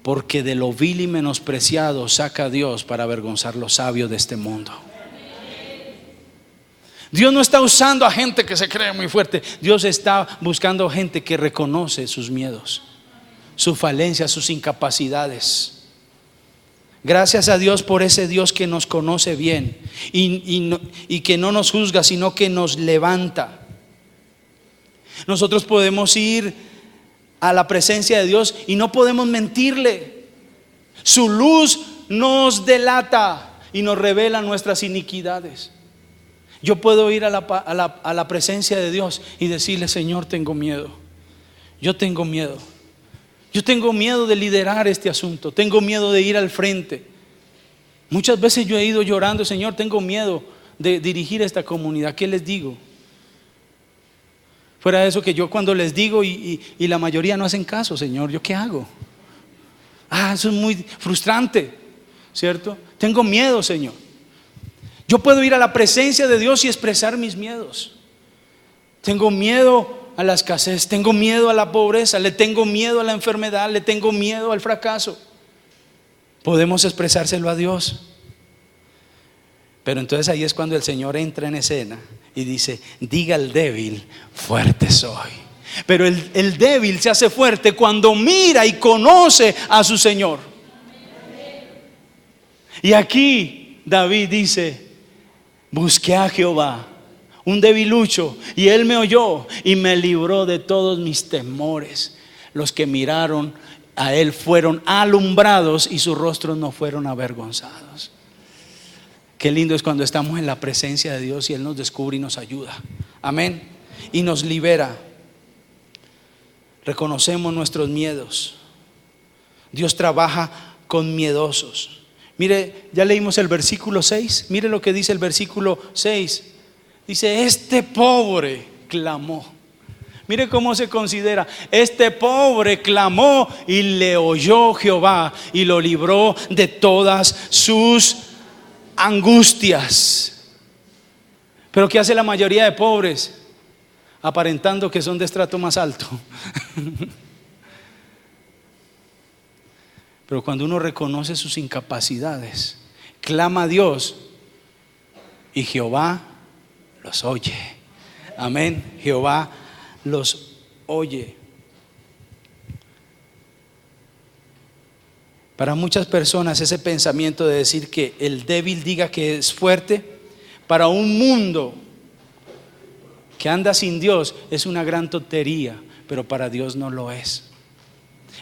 Porque de lo vil y menospreciado saca a Dios para avergonzar los sabios de este mundo. Dios no está usando a gente que se cree muy fuerte. Dios está buscando gente que reconoce sus miedos, sus falencias, sus incapacidades. Gracias a Dios por ese Dios que nos conoce bien y que no nos juzga, sino que nos levanta. Nosotros podemos ir a la presencia de Dios y no podemos mentirle. Su luz nos delata y nos revela nuestras iniquidades. Yo puedo ir a la presencia de Dios y decirle: Señor, tengo miedo. Yo tengo miedo. Yo tengo miedo de liderar este asunto. Tengo miedo de ir al frente. Muchas veces yo he ido llorando: Señor, tengo miedo de dirigir esta comunidad. ¿Qué les digo? Fuera de eso, que yo cuando les digo y la mayoría no hacen caso: Señor, ¿yo qué hago? Eso es muy frustrante, ¿cierto? Tengo miedo, Señor. Yo puedo ir a la presencia de Dios y expresar mis miedos. Tengo miedo a la escasez, tengo miedo a la pobreza, le tengo miedo a la enfermedad, le tengo miedo al fracaso. Podemos expresárselo a Dios. Pero entonces ahí es cuando el Señor entra en escena y dice: diga al débil, fuerte soy. Pero el débil se hace fuerte cuando mira y conoce a su Señor. Y aquí David dice: busqué a Jehová, un debilucho, y Él me oyó y me libró de todos mis temores. Los que miraron a Él fueron alumbrados y sus rostros no fueron avergonzados. Qué lindo es cuando estamos en la presencia de Dios y Él nos descubre y nos ayuda. Amén. Y nos libera. Reconocemos nuestros miedos. Dios trabaja con miedosos. Mire, ya leímos el versículo 6. Mire lo que dice el versículo 6. Dice: este pobre clamó. Mire cómo se considera: este pobre clamó y le oyó Jehová y lo libró de todas sus angustias. Pero ¿qué hace la mayoría de pobres? Aparentando que son de estrato más alto. Pero cuando uno reconoce sus incapacidades, clama a Dios y Jehová los oye. Amén. Jehová los oye. Para muchas personas ese pensamiento de decir que el débil diga que es fuerte, para un mundo que anda sin Dios es una gran tontería, pero para Dios no lo es.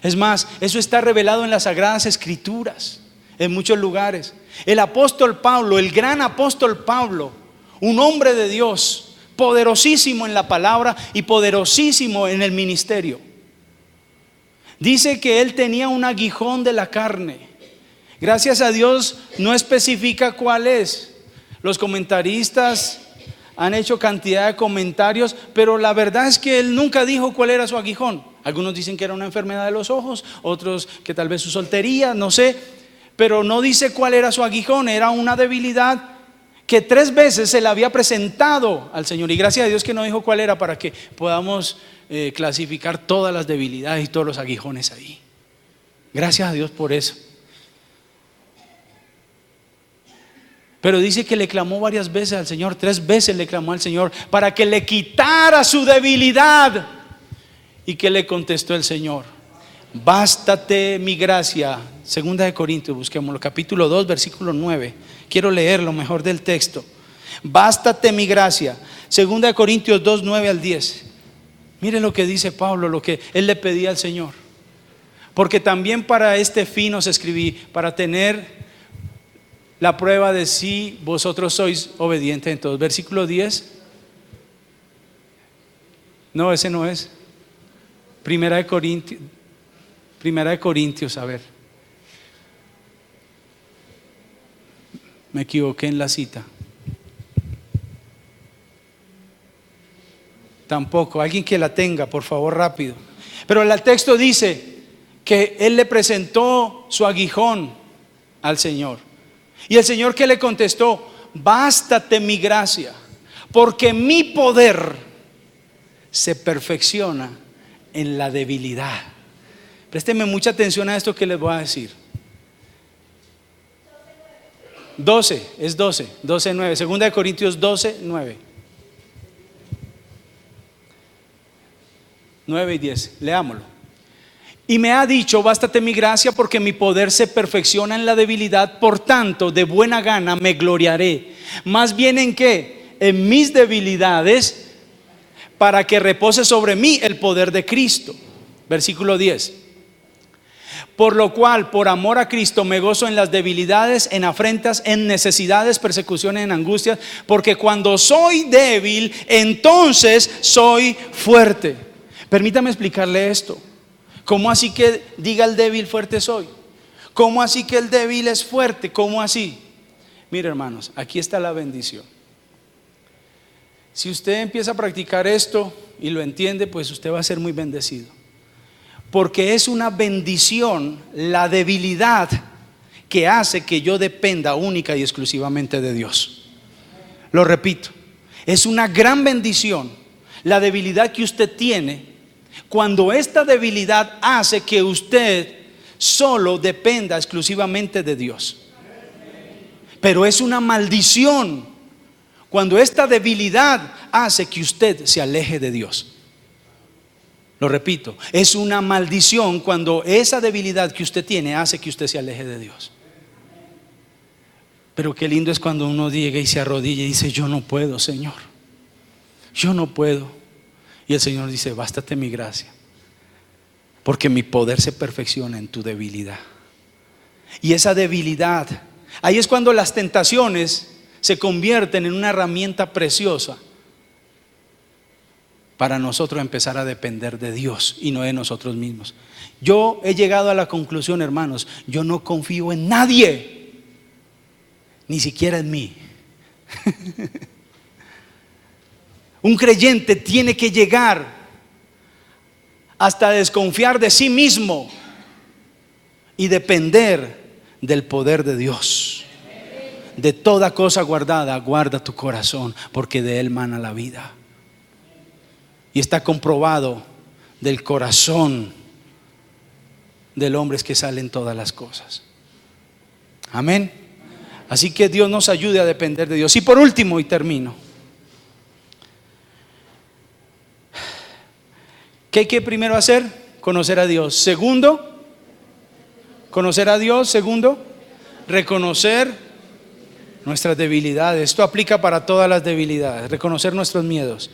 Es más, eso está revelado en las Sagradas Escrituras, en muchos lugares. El apóstol Pablo, el gran apóstol Pablo, un hombre de Dios, poderosísimo en la palabra y poderosísimo en el ministerio, dice que él tenía un aguijón de la carne. Gracias a Dios no especifica cuál es. Los comentaristas han hecho cantidad de comentarios, pero la verdad es que él nunca dijo cuál era su aguijón. Algunos dicen que era una enfermedad de los ojos, otros que tal vez su soltería, no sé, pero no dice cuál era su aguijón. Era una debilidad que 3 veces se le había presentado al Señor, y gracias a Dios que no dijo cuál era, para que podamos clasificar todas las debilidades y todos los aguijones ahí. Gracias a Dios por eso. Pero dice que le clamó varias veces al Señor, 3 veces le clamó al Señor para que le quitara su debilidad. ¿Y qué le contestó el Señor? Bástate mi gracia. 2 Corintios, busquémoslo, capítulo 2, versículo 9. Quiero leer lo mejor del texto. Bástate mi gracia. 2 Corintios 2, 9 al 10. Miren lo que dice Pablo, lo que él le pedía al Señor. Porque también para este fin os escribí, para tener la prueba de si vosotros sois obedientes en todo. Versículo 10. No, ese no es. Primera de Corintios, a ver. Me equivoqué en la cita. Tampoco. Alguien que la tenga, por favor, rápido. Pero el texto dice que él le presentó su aguijón al Señor. Y el Señor, que le contestó: bástate mi gracia, porque mi poder se perfecciona en la debilidad. Présteme mucha atención a esto que les voy a decir. 12, es 12, 9. Segunda de Corintios 12, 9. 9 y 10, leámoslo. Y me ha dicho: bástate mi gracia, porque mi poder se perfecciona en la debilidad. Por tanto, de buena gana me gloriaré. Más bien en qué? En mis debilidades, para que repose sobre mí el poder de Cristo. Versículo 10. Por lo cual, por amor a Cristo, me gozo en las debilidades, en afrentas, en necesidades, persecuciones, en angustias, porque cuando soy débil, entonces soy fuerte. Permítame explicarle esto. ¿Cómo así que diga el débil fuerte soy? ¿Cómo así que el débil es fuerte? ¿Cómo así? Mire, hermanos, aquí está la bendición. Si usted empieza a practicar esto y lo entiende, pues usted va a ser muy bendecido. Porque es una bendición la debilidad que hace que yo dependa única y exclusivamente de Dios. Lo repito, es una gran bendición la debilidad que usted tiene, cuando esta debilidad hace que usted solo dependa exclusivamente de Dios. Pero es una maldición cuando esta debilidad hace que usted se aleje de Dios. Lo repito, es una maldición cuando esa debilidad que usted tiene hace que usted se aleje de Dios. Pero qué lindo es cuando uno llega y se arrodilla y dice: yo no puedo, Señor, yo no puedo. Y el Señor dice: bástate mi gracia, porque mi poder se perfecciona en tu debilidad. Y esa debilidad, ahí es cuando las tentaciones se convierten en una herramienta preciosa para nosotros empezar a depender de Dios y no de nosotros mismos. Yo he llegado a la conclusión, hermanos, yo no confío en nadie, ni siquiera en mí. Un creyente tiene que llegar hasta desconfiar de sí mismo y depender del poder de Dios. De toda cosa guardada, guarda tu corazón, porque de él mana la vida. Y está comprobado, del corazón del hombre es que salen todas las cosas. Amén. Así que Dios nos ayude a depender de Dios. Y por último, y termino, ¿qué hay que primero hacer? Conocer a Dios. Segundo, conocer a Dios. Segundo, reconocer nuestras debilidades. Esto aplica para todas las debilidades. Reconocer nuestros miedos.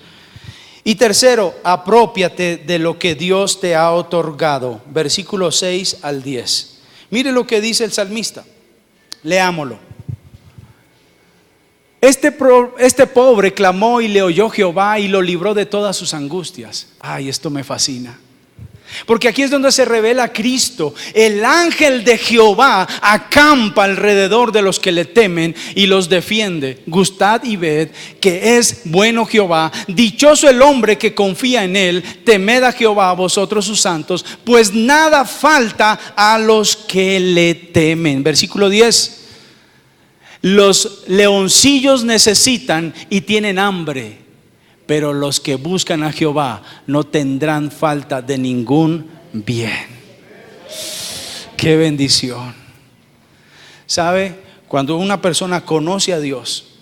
Y tercero, aprópiate de lo que Dios te ha otorgado. Versículos 6 al 10. Mire lo que dice el salmista. Leámoslo. Este pobre clamó y le oyó Jehová y lo libró de todas sus angustias. Ay, esto me fascina. Porque aquí es donde se revela Cristo. El ángel de Jehová acampa alrededor de los que le temen y los defiende. Gustad y ved que es bueno Jehová. Dichoso el hombre que confía en él. Temed a Jehová, vosotros sus santos, pues nada falta a los que le temen. Versículo 10. Los leoncillos necesitan y tienen hambre, pero los que buscan a Jehová no tendrán falta de ningún bien. Qué bendición. ¿Sabe? Cuando una persona conoce a Dios,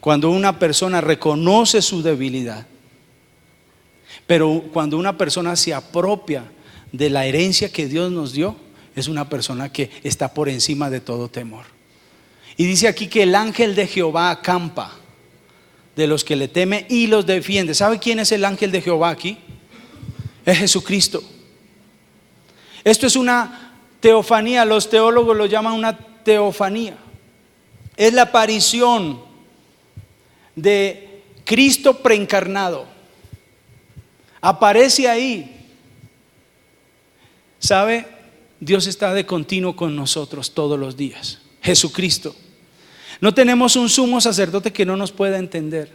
cuando una persona reconoce su debilidad, pero cuando una persona se apropia de la herencia que Dios nos dio, es una persona que está por encima de todo temor. Y dice aquí que el ángel de Jehová acampa de los que le teme y los defiende. ¿Sabe quién es el ángel de Jehová aquí? Es Jesucristo. Esto es una teofanía. Los teólogos lo llaman una teofanía. Es la aparición de Cristo preencarnado. Aparece ahí. ¿Sabe? Dios está de continuo con nosotros todos los días. Jesucristo. No tenemos un sumo sacerdote que no nos pueda entender.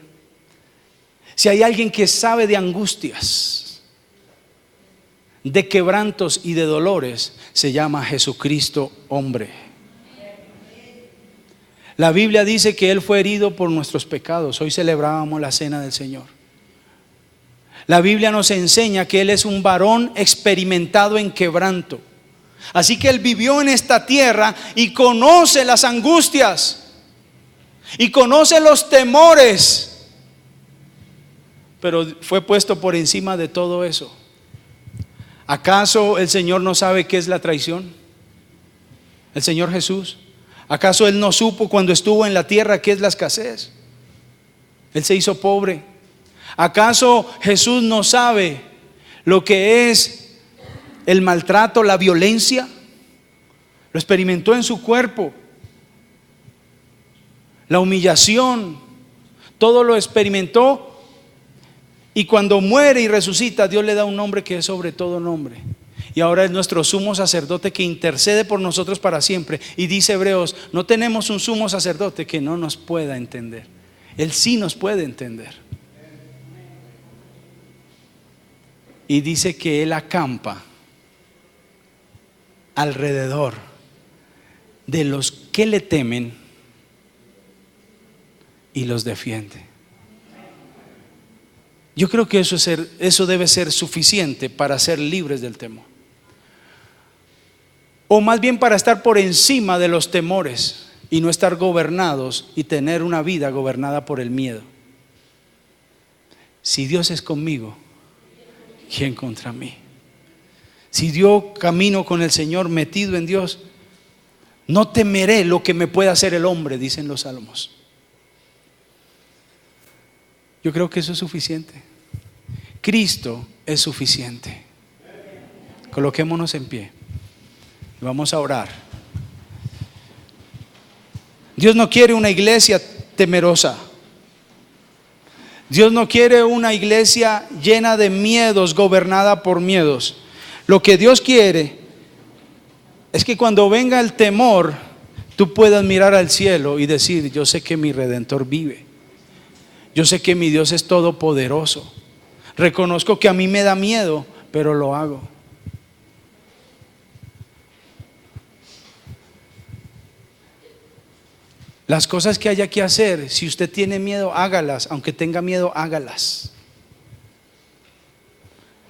Si hay alguien que sabe de angustias, de quebrantos y de dolores, se llama Jesucristo hombre. La Biblia dice que Él fue herido por nuestros pecados. Hoy celebrábamos la cena del Señor. La Biblia nos enseña que Él es un varón experimentado en quebranto. Así que Él vivió en esta tierra y conoce las angustias y conoce los temores, pero fue puesto por encima de todo eso. ¿Acaso el Señor no sabe qué es la traición? ¿El Señor Jesús? ¿Acaso Él no supo cuando estuvo en la tierra qué es la escasez? Él se hizo pobre. ¿Acaso Jesús no sabe lo que es el maltrato, la violencia? Lo experimentó en su cuerpo. La humillación, todo lo experimentó. Y cuando muere y resucita, Dios le da un nombre que es sobre todo nombre. Y ahora es nuestro sumo sacerdote que intercede por nosotros para siempre. Y dice Hebreos, no tenemos un sumo sacerdote que no nos pueda entender. Él sí nos puede entender. Y dice que Él acampa alrededor de los que le temen y los defiende. Yo creo que eso debe ser suficiente para ser libres del temor. O más bien para estar por encima de los temores y no estar gobernados y tener una vida gobernada por el miedo. Si Dios es conmigo, ¿quién contra mí? Si yo camino con el Señor, metido en Dios, no temeré lo que me pueda hacer el hombre, dicen los salmos. Yo creo que eso es suficiente. Cristo es suficiente. Coloquémonos en pie y vamos a orar. Dios no quiere una iglesia temerosa. Dios no quiere una iglesia llena de miedos, gobernada por miedos. Lo que Dios quiere es que cuando venga el temor, tú puedas mirar al cielo y decir, yo sé que mi Redentor vive. Yo sé que mi Dios es todopoderoso. Reconozco que a mí me da miedo, pero lo hago. Las cosas que haya que hacer, si usted tiene miedo, hágalas. Aunque tenga miedo, hágalas.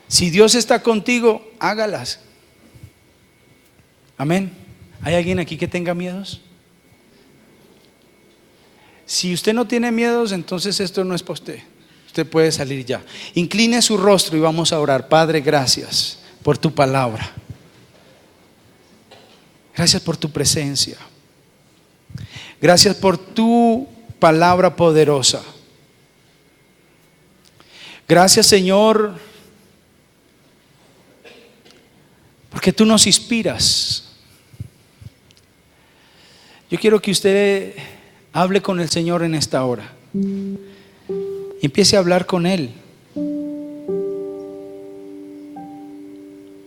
Si Dios está contigo, hágalas. Amén. ¿Hay alguien aquí que tenga miedos? Si usted no tiene miedos, entonces esto no es para usted. Usted puede salir ya. Incline su rostro y vamos a orar. Padre, gracias por tu palabra. Gracias por tu presencia. Gracias por tu palabra poderosa. Gracias, Señor, porque tú nos inspiras. Yo quiero que usted hable con el Señor en esta hora. Empiece a hablar con Él.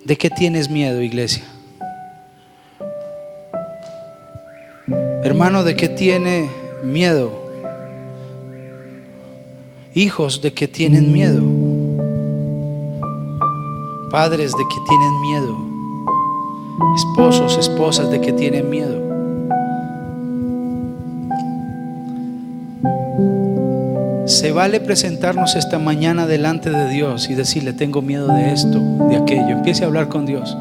¿De qué tienes miedo, iglesia? Hermano, ¿de qué tiene miedo? Hijos, ¿de qué tienen miedo? Padres, ¿de qué tienen miedo? Esposos, esposas, ¿de qué tienen miedo? Se vale presentarnos esta mañana delante de Dios y decirle, tengo miedo de esto, de aquello. Empiece a hablar con Dios.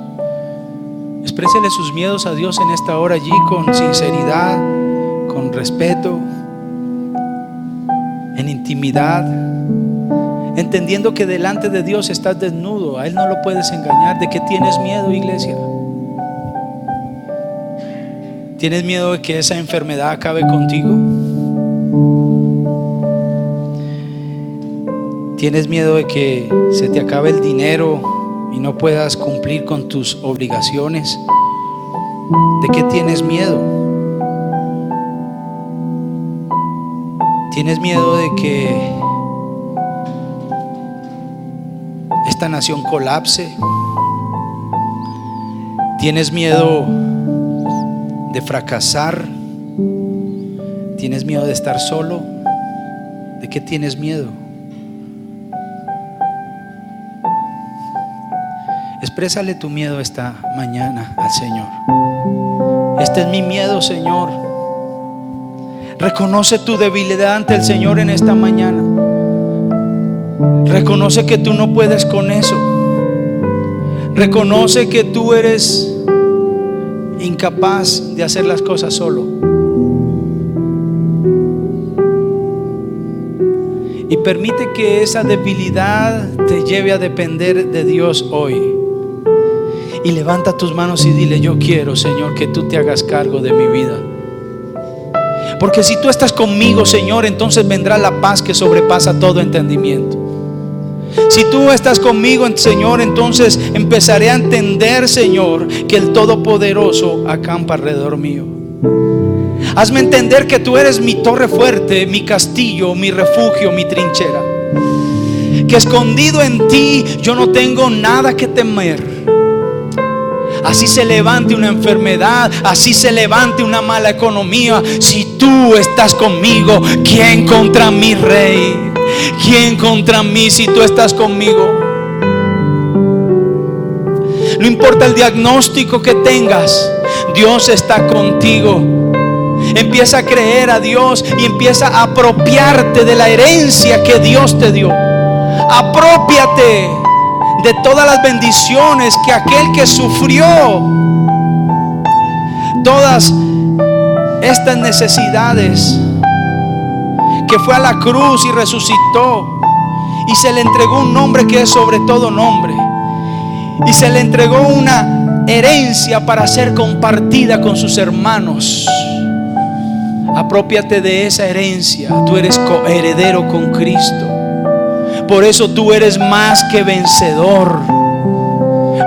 Exprésele sus miedos a Dios en esta hora allí con sinceridad, con respeto, en intimidad, entendiendo que delante de Dios estás desnudo. A Él no lo puedes engañar. ¿De qué tienes miedo, iglesia? ¿Tienes miedo de que esa enfermedad acabe contigo? ¿Tienes miedo de que se te acabe el dinero y no puedas cumplir con tus obligaciones? ¿De qué tienes miedo? ¿Tienes miedo de que esta nación colapse? ¿Tienes miedo de fracasar? ¿Tienes miedo de estar solo? ¿De qué tienes miedo? Exprésale tu miedo esta mañana al Señor. Este es mi miedo, Señor. Reconoce tu debilidad ante el Señor en esta mañana. Reconoce que tú no puedes con eso. Reconoce que tú eres incapaz de hacer las cosas solo. Y permite que esa debilidad te lleve a depender de Dios hoy. Y levanta tus manos y dile: yo quiero, Señor, que tú te hagas cargo de mi vida. Porque si tú estás conmigo, Señor, entonces vendrá la paz que sobrepasa todo entendimiento. Si tú estás conmigo, Señor, entonces empezaré a entender, Señor, que el Todopoderoso acampa alrededor mío. Hazme entender que tú eres mi torre fuerte, mi castillo, mi refugio, mi trinchera. Que escondido en ti yo no tengo nada que temer. Así se levante una enfermedad, así se levante una mala economía, si tú estás conmigo, ¿quién contra mí, Rey? ¿Quién contra mí si tú estás conmigo? No importa el diagnóstico que tengas, Dios está contigo. Empieza a creer a Dios y empieza a apropiarte de la herencia que Dios te dio. Aprópiate de todas las bendiciones que aquel que sufrió todas estas necesidades, que fue a la cruz y resucitó, y se le entregó un nombre que es sobre todo nombre, y se le entregó una herencia para ser compartida con sus hermanos. Aprópiate de esa herencia. Tú eres coheredero con Cristo. Por eso tú eres más que vencedor,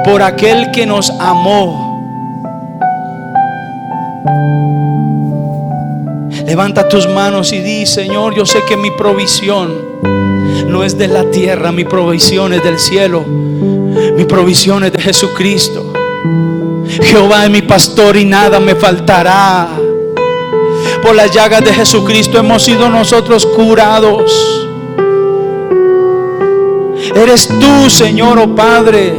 por aquel que nos amó. Levanta tus manos y di: Señor, yo sé que mi provisión no es de la tierra, mi provisión es del cielo, mi provisión es de Jesucristo. Jehová es mi pastor y nada me faltará. Por las llagas de Jesucristo hemos sido nosotros curados. Eres tú, Señor, oh Padre,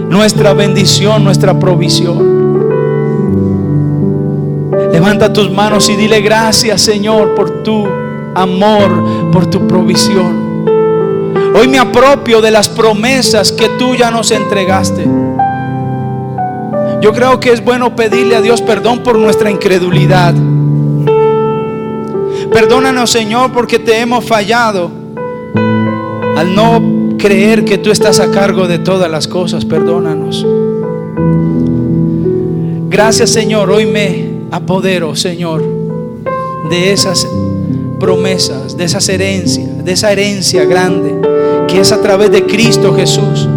nuestra bendición, nuestra provisión. Levanta tus manos y dile: gracias, Señor, por tu amor, por tu provisión. Hoy me apropio de las promesas que tú ya nos entregaste. Yo creo que es bueno pedirle a Dios perdón por nuestra incredulidad. Perdónanos, Señor, porque te hemos fallado al no creer que tú estás a cargo de todas las cosas. Perdónanos. Gracias, Señor. Hoy me apodero, Señor, de esas promesas, de esas herencias, de esa herencia grande que es a través de Cristo Jesús,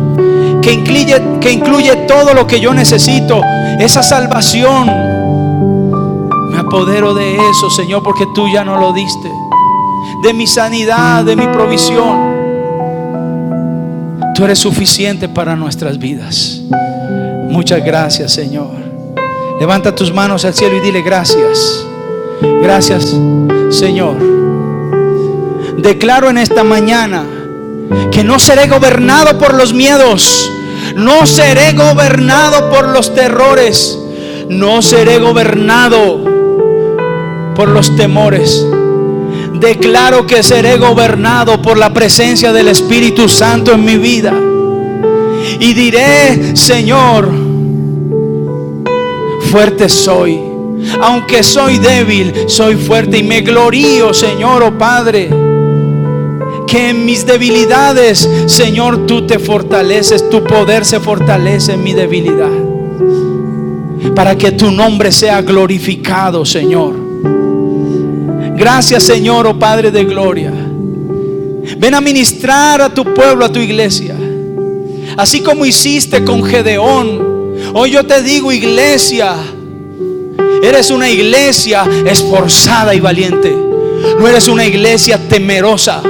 que incluye todo lo que yo necesito, esa salvación. Me apodero de eso, Señor, porque tú ya no lo diste. De mi sanidad, de mi provisión. Tú eres suficiente para nuestras vidas. Muchas gracias, Señor. Levanta tus manos al cielo y dile: gracias. Gracias, Señor. Declaro en esta mañana que no seré gobernado por los miedos. No seré gobernado por los terrores. No seré gobernado por los temores. Declaro que seré gobernado por la presencia del Espíritu Santo en mi vida. Y diré: Señor, fuerte soy. Aunque soy débil, soy fuerte. Y me glorío, Señor, oh Padre, que en mis debilidades, Señor, tú te fortaleces. Tu poder se fortalece en mi debilidad, para que tu nombre sea glorificado, Señor. Gracias, Señor, oh Padre de gloria. Ven a ministrar a tu pueblo, a tu iglesia, así como hiciste con Gedeón. Hoy yo te digo: iglesia, eres una iglesia esforzada y valiente. No eres una iglesia temerosa.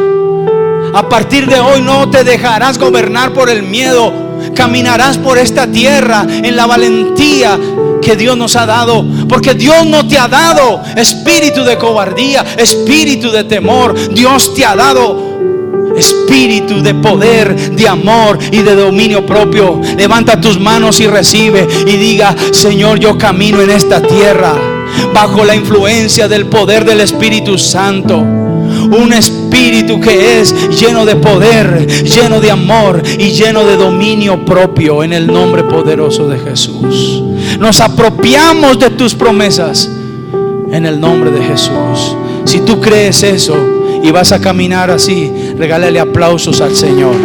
A partir de hoy no te dejarás gobernar por el miedo. Caminarás por esta tierra en la valentía que Dios nos ha dado, porque Dios no te ha dado espíritu de cobardía, espíritu de temor. Dios te ha dado espíritu de poder, de amor y de dominio propio. Levanta tus manos y recibe y diga: Señor, yo camino en esta tierra bajo la influencia del poder del Espíritu Santo. Un espíritu que es lleno de poder, lleno de amor y lleno de dominio propio, en el nombre poderoso de Jesús. Nos apropiamos de tus promesas en el nombre de Jesús. Si tú crees eso y vas a caminar así, regálale aplausos al Señor.